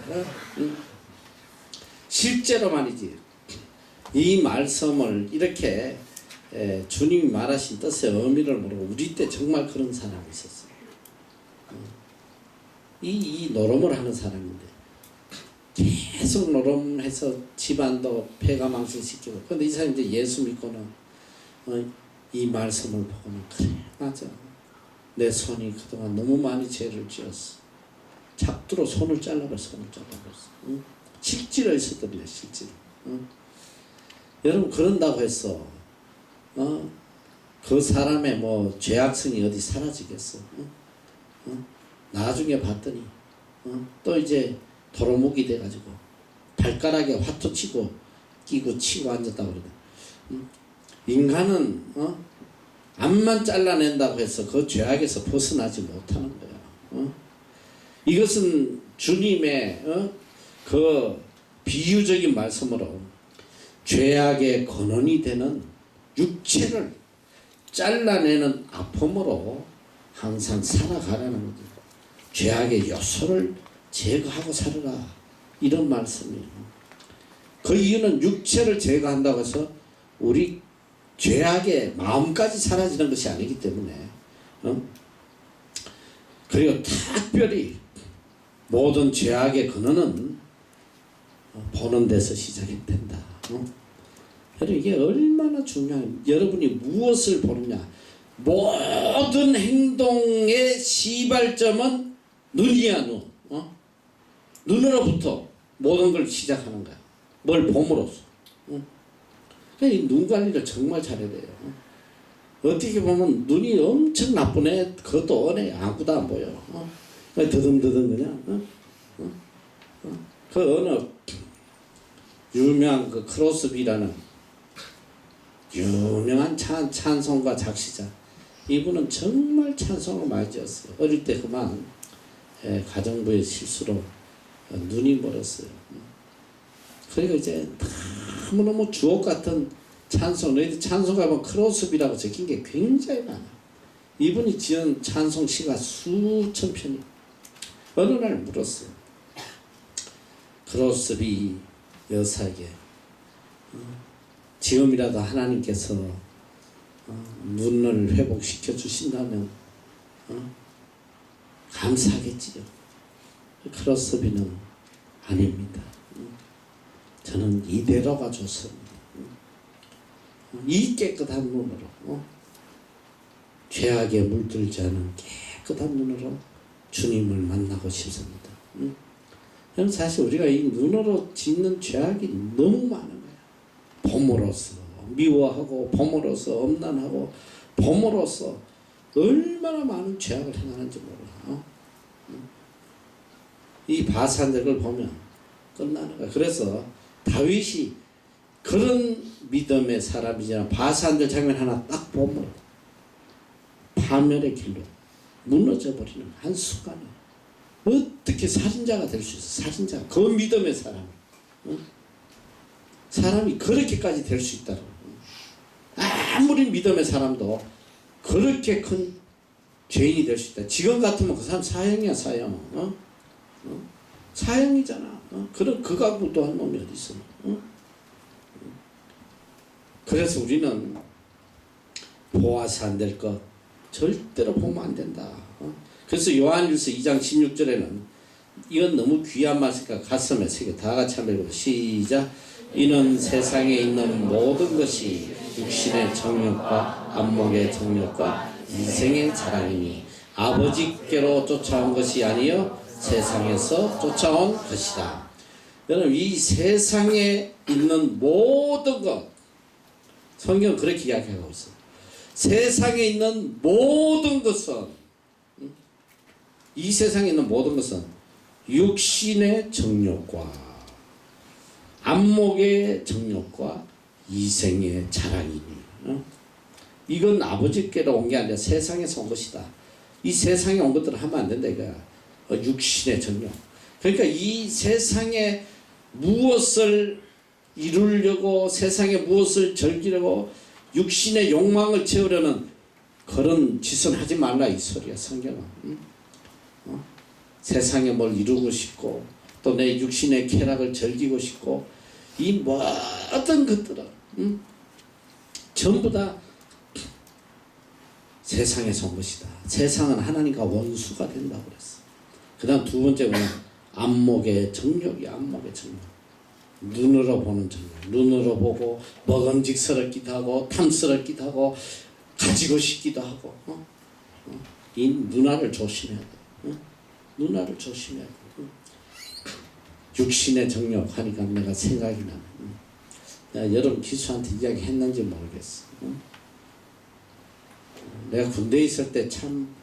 [SPEAKER 1] 실제로 말이지. 이 말씀을 이렇게 주님이 말하신 뜻의 의미를 모르고 우리 때 정말 그런 사람이 있었어요. 이 노름을 하는 사람인데 계속 노름해서 집안도 폐가 망신시키고. 근데 이 사람이 이제 예수 믿고는 이 말씀을 보고는 그래 맞아. 내 손이 그동안 너무 많이 죄를 지었어. 작두로 손을 잘라버렸어. 실제로 있었더래 실제로. 여러분 그런다고 해서 그 사람의 뭐 죄악성이 어디 사라지겠어. 나중에 봤더니 또 이제 도로묵이 돼가지고 발가락에 화투 치고 끼고 치고 앉았다고 그러거든. 인간은 앞만 잘라낸다고 해서 그 죄악에서 벗어나지 못하는 거야. 이것은 주님의 그 비유적인 말씀으로 죄악의 근원이 되는 육체를 잘라내는 아픔으로 항상 살아가라는 거죠. 죄악의 요소를 제거하고 살아라 이런 말씀이에요. 그 이유는 육체를 제거한다고 해서 우리 죄악의 마음까지 사라지는 것이 아니기 때문에 그리고 특별히 모든 죄악의 근원은 보는 데서 시작이 된다. 여러분 이게 얼마나 중요한 여러분이 무엇을 보느냐. 모든 행동의 시발점은 눈이야 눈. 눈으로부터 모든 걸 시작하는 거야. 뭘 봄으로써. 그러니까 눈 관리를 정말 잘해야 돼요. 어떻게 보면 눈이 엄청 나쁜 애 그것도 어네 아무도 안 보여. 더듬더듬 그냥. 그 어느 유명한 그 크로스비라는 유명한 찬송가 작시자. 이분은 정말 찬송을 많이 지었어요. 어릴 때 그만 가정부의 실수로 눈이 멀었어요. 그리고 이제 너무너무 주옥 같은 찬송, 너희들 찬송가 보면 크로스비라고 적힌 게 굉장히 많아. 이분이 지은 찬송시가 수천 편이. 어느 날 물었어요. 크로스비 여사에게 지금이라도 하나님께서 눈을 회복시켜 주신다면 감사하겠지요. 크로스비는 아닙니다. 저는 이대로가 좋습니다. 이 깨끗한 눈으로 죄악에 물들지 않은 깨끗한 눈으로 주님을 만나고 싶습니다. 저는 사실 우리가 이 눈으로 짓는 죄악이 너무 많은 거예요. 봄으로써 미워하고 봄으로써 엄난하고 봄으로써 얼마나 많은 죄악을 행하는지 몰라. 이 바산적을 보면 끝나는 거야. 그래서 다윗이 그런 믿음의 사람이지만 바산들 장면 하나 딱 보면 파멸의 길로 무너져버리는 한순간에 어떻게 살인자가 될 수 있어. 살인자 그 믿음의 사람 사람이 그렇게까지 될 수 있다고. 아무리 믿음의 사람도 그렇게 큰 죄인이 될 수 있다. 지금 같으면 그 사람 사형이야 사형. 사형이잖아. 그런 그가 무도한 놈이 어디 있어. 그래서 우리는 보아서 안 될 것 절대로 보면 안 된다. 그래서 요한일서 2장 16절에는 이건 너무 귀한 말이니까 가슴에 새겨 다 같이 한번 해보고 시작. 이는 세상에 있는 모든 것이 육신의 정욕과 안목의 정욕과 인생의 자랑이니 아버지께로 쫓아온 것이 아니요 세상에서 쫓아온 것이다. 여러분 이 세상에 있는 모든 것 성경은 그렇게 이야기하고 있어요. 세상에 있는 모든 것은 이 세상에 있는 모든 것은 육신의 정욕과 안목의 정욕과 이생의 자랑이니 이건 아버지께로 온 게 아니라 세상에서 온 것이다. 이 세상에 온 것들을 하면 안 된다 이거야. 육신의 정욕 그러니까 이 세상에 무엇을 이루려고 세상에 무엇을 즐기려고 육신의 욕망을 채우려는 그런 짓은 하지 말라 이 소리야 성경은. 세상에 뭘 이루고 싶고 또 내 육신의 쾌락을 즐기고 싶고 이 모든 것들은 전부 다 세상에서 온 것이다. 세상은 하나님과 원수가 된다고 그랬어. 그 다음 두 번째는 안목의 정욕이 안목의 정욕. 눈으로 보는 정욕. 눈으로 보고 먹음직스럽기도 하고 탐스럽기도 하고 가지고 싶기도 하고 이 눈알을 조심해야 돼. 눈알을 조심해야 돼. 육신의 정욕 하니까 내가 생각이 나네. 내가 여러분 기수한테 이야기했는지 모르겠어. 내가 군대에 있을 때 참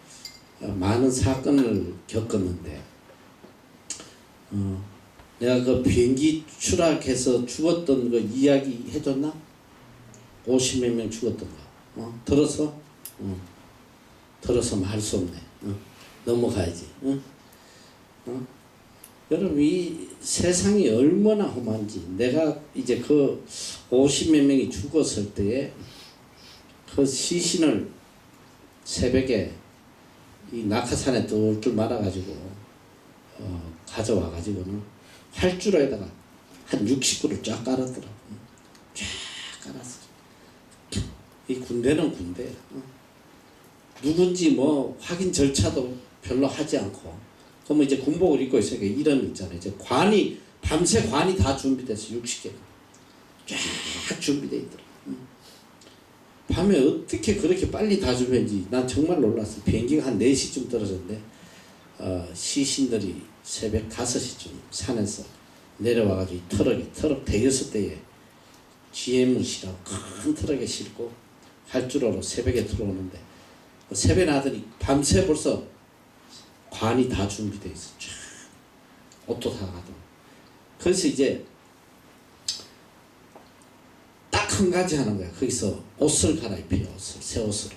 [SPEAKER 1] 많은 사건을 겪었는데 내가 그 비행기 추락해서 죽었던 거 이야기 해줬나? 50몇 명 죽었던 거 들어서? 들어서 말 수 없네. 넘어가야지. 여러분 이 세상이 얼마나 험한지 내가 이제 그 50몇 명이 죽었을 때에 그 시신을 새벽에 이 낙하산에 뚫뚫 말아가지고 가져와가지고는 활주로에다가 한 60구를 쫙 깔았더라고. 쫙 깔았어. 이 군대는 군대야. 누군지 뭐 확인 절차도 별로 하지 않고 그러면 이제 군복을 입고 있으니까 이런 있잖아요. 이제 관이 밤새 관이 다 준비돼서 60개가 쫙 준비돼 있더라고. 밤에 어떻게 그렇게 빨리 다 준비했는지 난 정말 놀랐어. 비행기가 한 4시쯤 떨어졌는데 시신들이 새벽 5시쯤 산에서 내려와가지고 이 트럭 대여섯 대에 GM이라고 큰 트럭에 싣고 활주로로 새벽에 들어오는데 새벽에 나더니 밤새 벌써 관이 다 준비되어 있어. 쫙 옷도 다 가도. 그래서 이제 딱 한 가지 하는 거야. 거기서 옷을 갈아입혀요. 옷을, 새 옷으로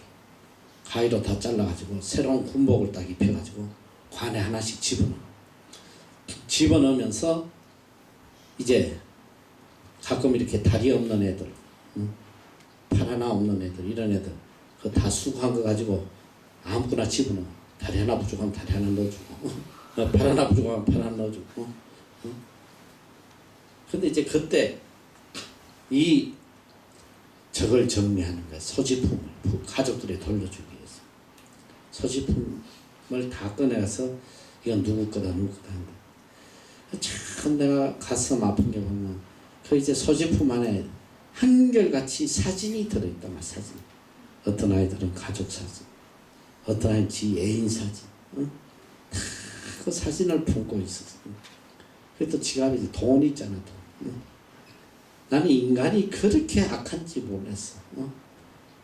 [SPEAKER 1] 가위로 다 잘라가지고 새로운 군복을 딱 입혀가지고 관에 하나씩 집어넣으면서 이제 가끔 이렇게 다리 없는 애들, 팔 하나 없는 애들, 이런 애들 그거 다 수거한 거 가지고 아무거나 집어넣어. 다리 하나 부족하면 다리 하나 넣어주고 팔 하나 부족하면 팔 하나 넣어주고 근데 이제 그때 이 저걸 정리하는 거야. 소지품을 가족들에 돌려주기 위해서 소지품을 다 꺼내서 이건 누구 거다 누구 거다 한다. 참 내가 가슴 아픈 게 보면 그 이제 소지품 안에 한결같이 사진이 들어있단 말이야. 사진. 어떤 아이들은 가족 사진, 어떤 아이는 지 애인 사진, 다 그 사진을 품고 있었어. 그래도 지갑에 돈 있잖아. 돈. 나는 인간이 그렇게 악한지 몰랐어.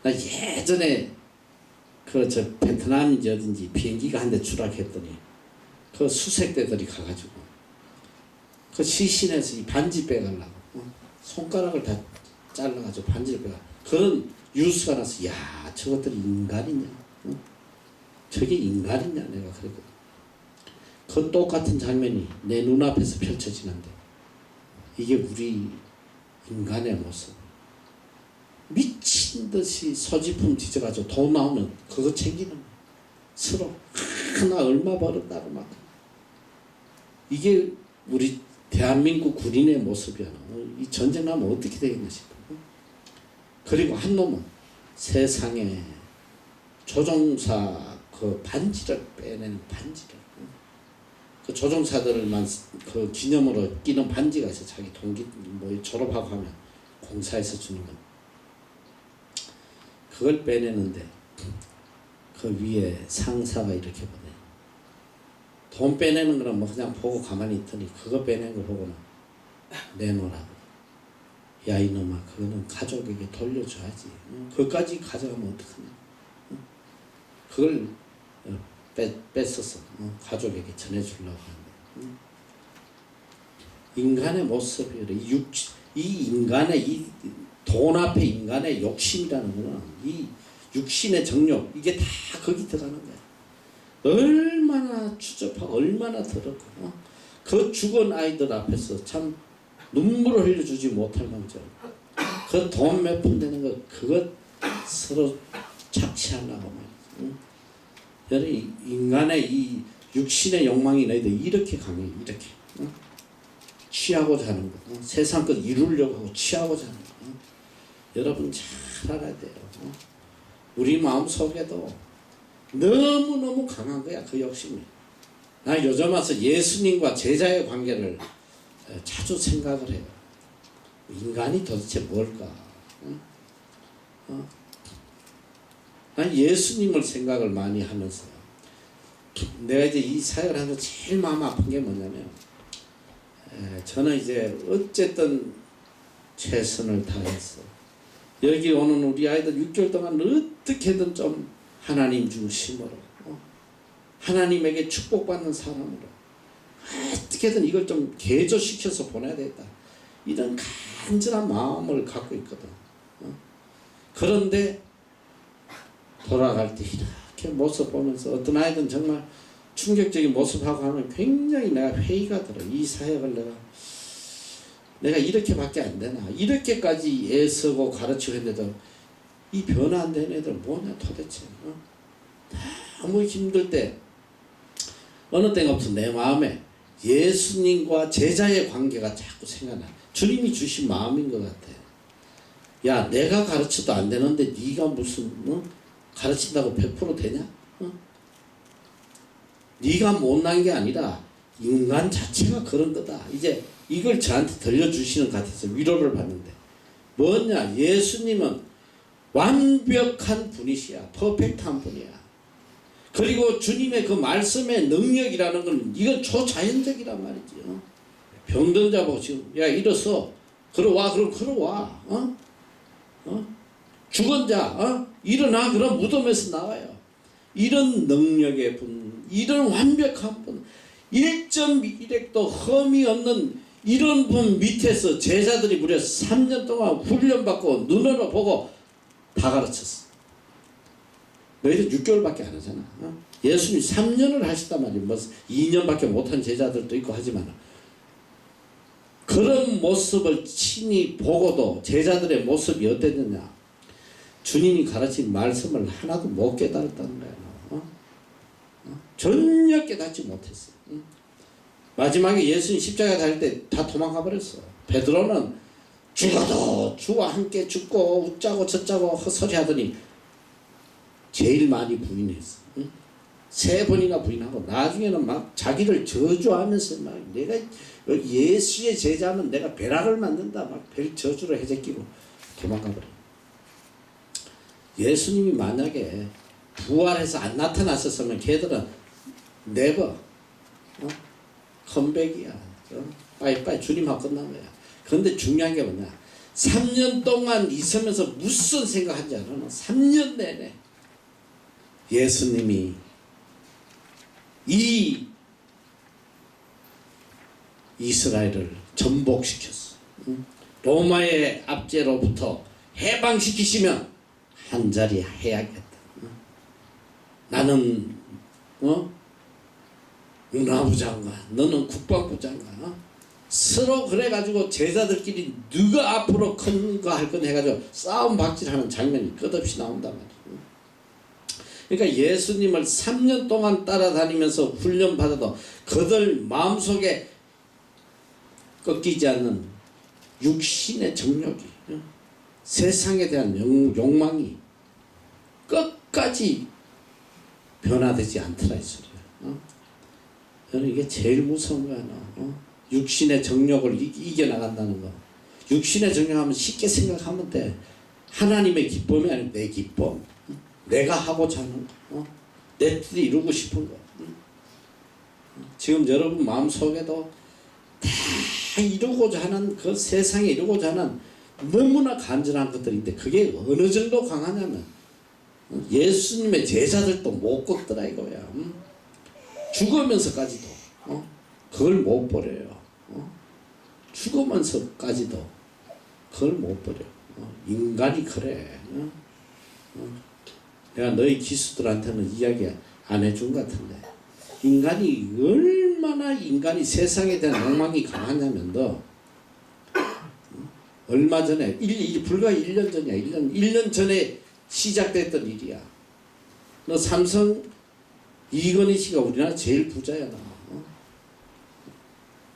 [SPEAKER 1] 나 예전에 그 저 베트남인지 어딘지 비행기가 한 대 추락했더니 그 수색대들이 가가지고 그 시신에서 이 반지 빼가려고 손가락을 다 잘라가지고 반지를 빼가 그런 뉴스가 나서 야 저것들이 인간이냐? 저게 인간이냐? 내가 그랬거든. 그 똑같은 장면이 내 눈앞에서 펼쳐지는데 이게 우리 인간의 모습. 미친 듯이 소지품 뒤져가지고 돈 나오면 그거 챙기는 거야. 서로 하나 얼마 벌었다고 막. 이게 우리 대한민국 군인의 모습이야. 이 전쟁 나면 어떻게 되겠나 싶어. 그리고 한 놈은 세상에 조종사 그 반지를 빼내는 반지를. 그 조종사들만 그 기념으로 끼는 반지가 있어. 자기 동기 뭐 졸업하고 하면 공사에서 주는 거. 그걸 빼내는데 그 위에 상사가 이렇게 보내. 돈 빼내는 거는 뭐 그냥 보고 가만히 있더니 그거 빼낸 거 보고는 내놓으라고. 야 이놈아 그거는 가족에게 돌려줘야지. 그것까지 가져가면 어떡하냐. 그걸 뺐었어. 가족에게 전해주려고 하는데. 인간의 모습이 이 인간의 이 돈 앞에 인간의 욕심이라는 거는 이 육신의 정욕 이게 다 거기 들어가는 거야. 얼마나 추접하고 얼마나 더럽고 그 죽은 아이들 앞에서 참 눈물을 흘려주지 못할 망정 그 돈 몇 푼 되는 거 그것 서로 착취하려고 말이지. 응? 여러분 인간의 이 육신의 욕망이 너희들 이렇게 강해. 이렇게 응? 취하고자 하는 거 응? 세상 것 이루려고 하고 취하고자 하는 거 응? 여러분 잘 알아야 돼요. 응? 우리 마음속에도 너무너무 강한 거야 그 욕심이. 나 요즘 와서 예수님과 제자의 관계를 자주 생각을 해요. 인간이 도대체 뭘까? 난 예수님을 생각을 많이 하면서 내가 이제 이 사역을 하면서 제일 마음 아픈 게 뭐냐면 저는 이제 어쨌든 최선을 다해서 여기 오는 우리 아이들 6개월 동안 어떻게든 좀 하나님 중심으로 하나님에게 축복받는 사람으로 어떻게든 이걸 좀 개조시켜서 보내야 되겠다. 이런 간절한 마음을 갖고 있거든. 그런데 돌아갈 때 이렇게 모습 보면서 어떤 아이들은 정말 충격적인 모습하고 하면 굉장히 내가 회의가 들어. 이 사역을 내가 이렇게밖에 안 되나. 이렇게까지 애쓰고 가르치고 했는데도 이 변화 안 되는 애들 뭐냐 도대체. 너무 힘들 때 어느 때가부터 내 마음에 예수님과 제자의 관계가 자꾸 생각나. 주님이 주신 마음인 것 같아. 야 내가 가르쳐도 안 되는데 네가 무슨 가르친다고 100% 되냐? 네가 못난 게 아니라 인간 자체가 그런 거다. 이제 이걸 저한테 들려주시는 것 같아서 위로를 받는데 뭐냐 예수님은 완벽한 분이시야. 퍼펙트한 분이야. 그리고 주님의 그 말씀의 능력이라는 건 이건 초자연적이란 말이지. 병든 자 보고 지금 야 일어서 걸어와. 그럼 걸어와. 죽은 자 일어나. 그럼 무덤에서 나와요. 이런 능력의 분, 이런 완벽한 분, 1.1핵도 흠이 없는 이런 분 밑에서 제자들이 무려 3년 동안 훈련받고 눈으로 보고 다 가르쳤어. 너희들 6개월밖에 안 하잖아. 예수님이 3년을 하셨단 말이야. 뭐 2년밖에 못한 제자들도 있고 하지만 그런 모습을 친히 보고도 제자들의 모습이 어땠느냐. 주님이 가르친 말씀을 하나도 못 깨달았다는 거야. 전혀 깨닫지 못했어. 마지막에 예수님 십자가 달릴 때 다 도망가 버렸어. 베드로는 죽어도 주와 함께 죽고 웃자고 저짜고 헛소리 하더니 제일 많이 부인했어. 3번이나 부인하고 나중에는 막 자기를 저주하면서 막 내가 예수의 제자는 내가 벼락을 만든다 막 별 저주를 해제끼고 도망가 버려. 예수님이 만약에 부활해서 안 나타났었으면 걔들은 네버 컴백이야. 빠이빠이 주님하고 끝난 거야. 그런데 중요한 게 뭐냐 3년 동안 있으면서 무슨 생각한지 알아? 3년 내내 예수님이 이 이스라엘을 전복시켰어. 로마의 압제로부터 해방시키시면 한 자리 해야겠다. 나는 문화부 장관, 너는 국방부 장관. 서로 그래가지고 제자들끼리 누가 앞으로 큰 거 할 건 해가지고 싸움 박질하는 장면이 끝없이 나온단 말이야. 그러니까 예수님을 3년 동안 따라다니면서 훈련받아도 그들 마음속에 꺾이지 않는 육신의 정욕이 세상에 대한 욕망이 끝까지 변화되지 않더라 이 소리야. 저는 이게 제일 무서운 거야. 육신의 정욕을 이겨나간다는 거. 육신의 정욕하면 쉽게 생각하면 돼. 하나님의 기쁨이 아니라 내 기쁨. 내가 하고자 하는 거. 내 뜻을 이루고 싶은 거. 지금 여러분 마음속에도 다 이루고자 하는 그 세상에 이루고자 하는 너무나 간절한 것들인데 그게 어느 정도 강하냐면 예수님의 제자들도 못 꺾더라 이거야. 죽으면서까지도 그걸 못 버려요. 죽으면서까지도 그걸 못 버려. 인간이 그래. 내가 너희 기수들한테는 이야기 안 해준 것 같은데 인간이 세상에 대한 욕망이 강하냐면 얼마 전에 불과 1년 전이야. 1년 전에 시작됐던 일이야. 너 삼성 이건희 씨가 우리나라 제일 부자야. 너.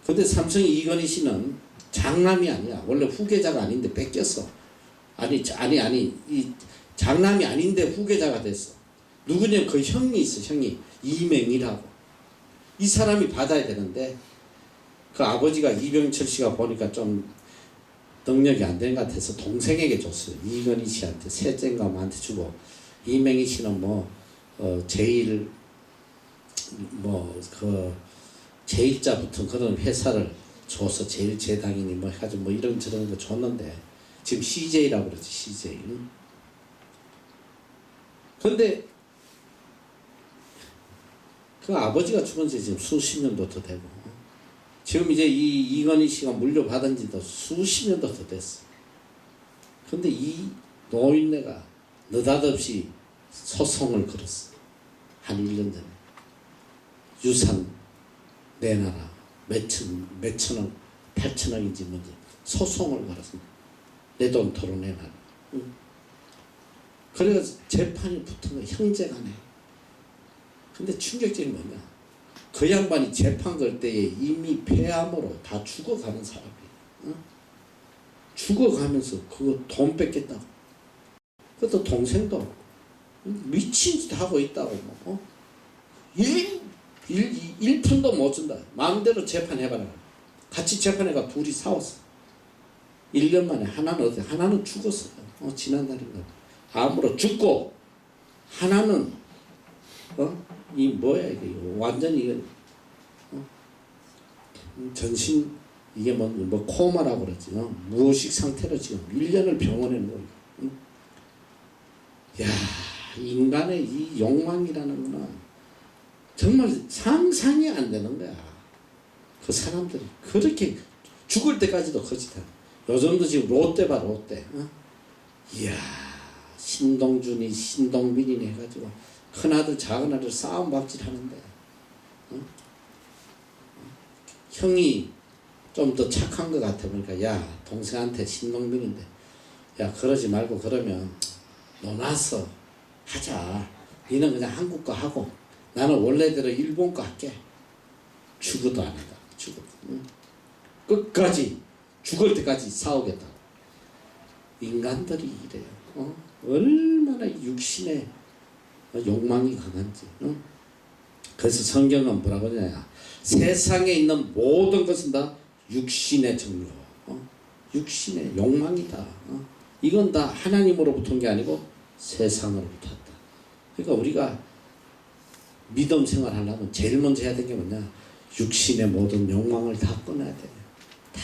[SPEAKER 1] 근데 삼성 이건희 씨는 장남이 아니야. 원래 후계자가 아닌데 뺏겼어. 아니 이 장남이 아닌데 후계자가 됐어. 누구냐? 그 형이 있어. 형이 이맹이라고. 이 사람이 받아야 되는데 그 아버지가 이병철 씨가 보니까 좀 능력이 안 되는 것 같아서 동생에게 줬어요. 이건희 씨한테 셋째인가 뭐한테 주고, 이맹희 씨는 제일 제일자 붙은 그런 회사를 줘서 제일 재당이니 해가지고 이런저런 거 줬는데 지금 CJ라고 그러지. CJ. 근데 그 아버지가 죽은 지 지금 수십 년도 더 되고, 지금 이제 이건희 씨가 물려받은 지도 수십 년도 더 됐어. 근데 이 노인네가 느닷없이 소송을 걸었어. 한 1년 전에. 유산 내놔라. 몇천억, 8천억인지 뭔지 소송을 걸었습니다. 내 돈 토론해놔라. 그래서 재판이 붙은 거 형제간에. 근데 충격적인 뭐냐? 그 양반이 재판 걸 때에 이미 폐암으로 다 죽어가는 사람이에요. 죽어가면서 그거 돈 뺏겠다고. 그것도 동생도 미친 짓 하고 있다고. 1푼도 못 준다. 마음대로 재판해봐라. 같이 재판해가 둘이 싸웠어. 1년 만에 하나는 죽었어요. 지난달인가. 암으로 죽고, 하나는 이 뭐야 이게 완전히 이거 전신 이게 뭐 코마라고 그러지. 무의식 상태로 지금 1년을 병원에 누워. 야, 인간의 이 욕망이라는 거는 정말 상상이 안 되는 거야. 그 사람들이 그렇게 죽을 때까지도 거짓해. 요즘도 지금 롯데 봐, 롯데. 이야, 신동준이 신동빈이 해가지고 큰아들 작은아들 싸움박질 하는데, 형이 좀 더 착한 것 같아 보니까, 야, 동생한테 신동빈인데, 야, 그러지 말고 그러면 논아서 하자. 니는 그냥 한국 거 하고 나는 원래대로 일본 거 할게. 죽어도 안 한다. 죽어도. 끝까지 죽을 때까지 싸우겠다. 인간들이 이래요. 얼마나 육신의 욕망이 강한지. 그래서 성경은 뭐라고 하냐? 세상에 있는 모든 것은 다 육신의 정욕, 육신의 욕망이다. 이건 다 하나님으로부터 온 게 아니고 세상으로부터 왔다. 그러니까 우리가 믿음 생활 하려면 제일 먼저 해야 되는 게 뭐냐? 육신의 모든 욕망을 다 끊어야 돼. 다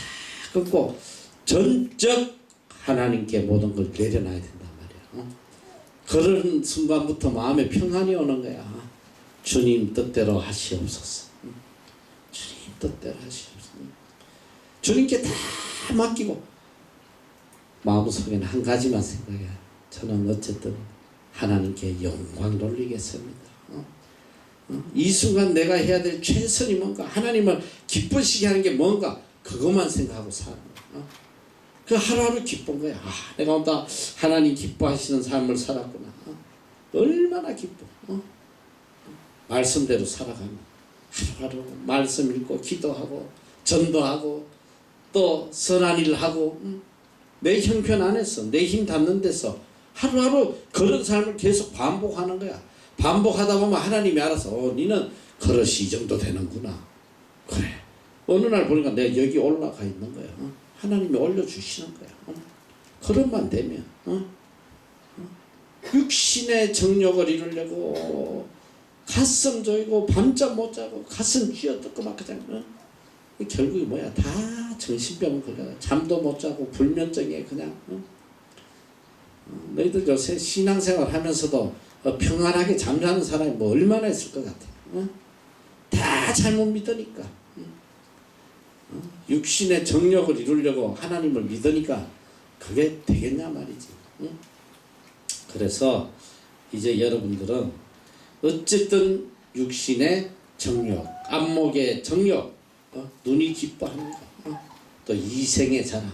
[SPEAKER 1] 끊고 전적 하나님께 모든 걸 내려놔야 된단 말이야. 그런 순간부터 마음에 평안이 오는 거야. 주님 뜻대로 하시옵소서. 주님 뜻대로 하시옵소서. 주님께 다 맡기고 마음속에는 한 가지만 생각해. 저는 어쨌든 하나님께 영광 돌리겠습니다. 이 순간 내가 해야 될 최선이 뭔가, 하나님을 기쁘시게 하는 게 뭔가, 그것만 생각하고 사는 거야. 그 하루하루 기쁜 거야. 내가 오늘 하나님 기뻐하시는 삶을 살았구나. 얼마나 기뻐. 말씀대로 살아가면 하루하루 말씀 읽고 기도하고 전도하고 또 선한 일을 하고, 내 형편 안에서 내 힘 닿는 데서 하루하루 그런 삶을 계속 반복하는 거야. 반복하다 보면 하나님이 알아서 니는 그릇이 이 정도 되는구나. 그래. 어느 날 보니까 내가 여기 올라가 있는 거야. 하나님이 올려주시는 거야. 그릇만 되면 육신의 정욕을 이루려고 가슴 조이고 밤잠 못 자고 가슴 쥐어뜯고 막 그냥 결국이 뭐야? 다 정신병 걸려. 잠도 못 자고 불면증에 그냥. 너희들 요새 신앙생활 하면서도 평안하게 잠자는 사람이 뭐 얼마나 있을 것 같아. 다 잘못 믿으니까. 육신의 정욕을 이루려고 하나님을 믿으니까 그게 되겠냐 말이지. 그래서 이제 여러분들은 어쨌든 육신의 정욕, 안목의 정욕, 눈이 기뻐하는 거, 또 이생의 자랑,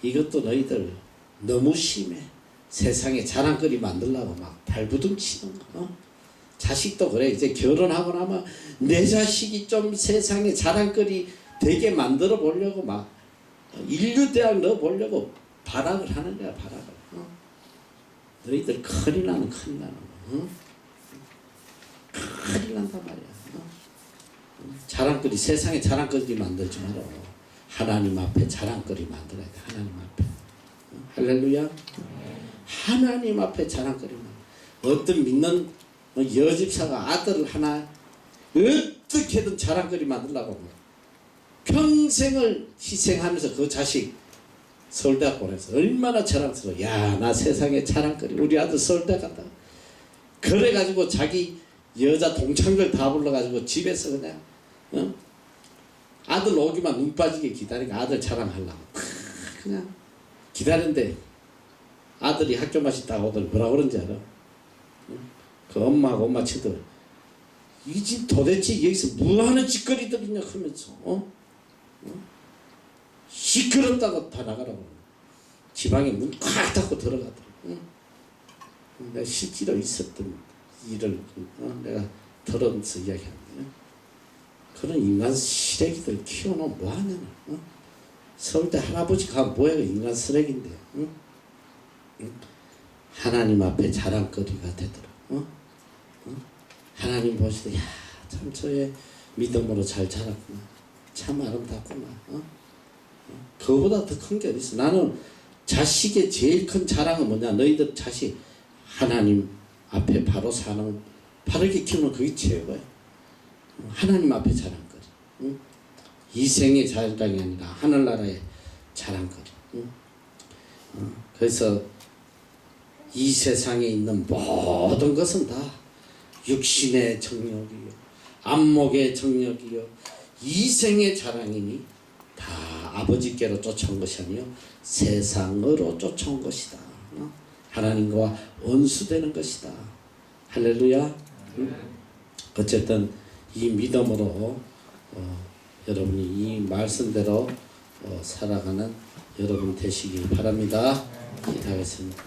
[SPEAKER 1] 이것도 너희들 너무 심해. 세상에 자랑거리 만들려고 막 발부둥 치는 거. 자식도 그래. 이제 결혼하고 나면 내 자식이 좀 세상에 자랑거리 되게 만들어 보려고 막 인류대학 넣어 보려고 발악을 하는 거야. 발악을. 너희들 큰일 나는 거. 큰일 난단 말이야. 자랑거리, 세상에 자랑거리 만들지 마라. 하나님 앞에 자랑거리 만들어야 돼. 하나님 앞에. 할렐루야. 하나님 앞에 자랑거리 만들어. 어떤 믿는 여집사가 아들을 하나 어떻게든 자랑거리 만들려고 평생을 희생하면서 그 자식 서울대학 보내서 얼마나 자랑스러워. 야, 나 세상에 자랑거리. 우리 아들 서울대 갔다. 그래가지고 자기 여자 동창들 다 불러가지고 집에서 그냥 아들 오기만 눈 빠지게 기다리니까 아들 자랑하려고 그냥 기다렸는데 아들이 학교 마치다가 오더니 뭐라 그런지 알아? 그 엄마하고 엄마 치들 이 집 도대체 여기서 뭐하는 짓거리들이냐 하면서 시끄럽다고 다 나가라고 지방에 문 콱 닫고 들어가더라고. 내가 실제로 있었던 일을 내가 들으면서 이야기하는데 그런 인간 쓰레기들 키워놓으면 뭐하냐는 서울대 할아버지가 뭐야 인간 쓰레기인데 하나님 앞에 자랑거리가 되도록 하나님 보시되 야참 저의 믿음으로 잘 자랐구나 참 아름답구나 그거보다 더 큰 게 어디 있어. 나는 자식의 제일 큰 자랑은 뭐냐 너희들 자식 하나님 앞에 바로 사는 바르게 키우는 그게 최고야. 하나님 앞에 자랑거리. 이생의 자랑이 아니라 하늘나라의 자랑거리. 그래서 이 세상에 있는 모든 것은 다 육신의 정욕이요 안목의 정욕이요 이생의 자랑이니 다 아버지께로 쫓아온 것이 아니요 세상으로 쫓아온 것이다. 하나님과 원수되는 것이다. 할렐루야. 어쨌든 이 믿음으로 여러분이 이 말씀대로 살아가는 여러분 되시길 바랍니다. 기도하겠습니다.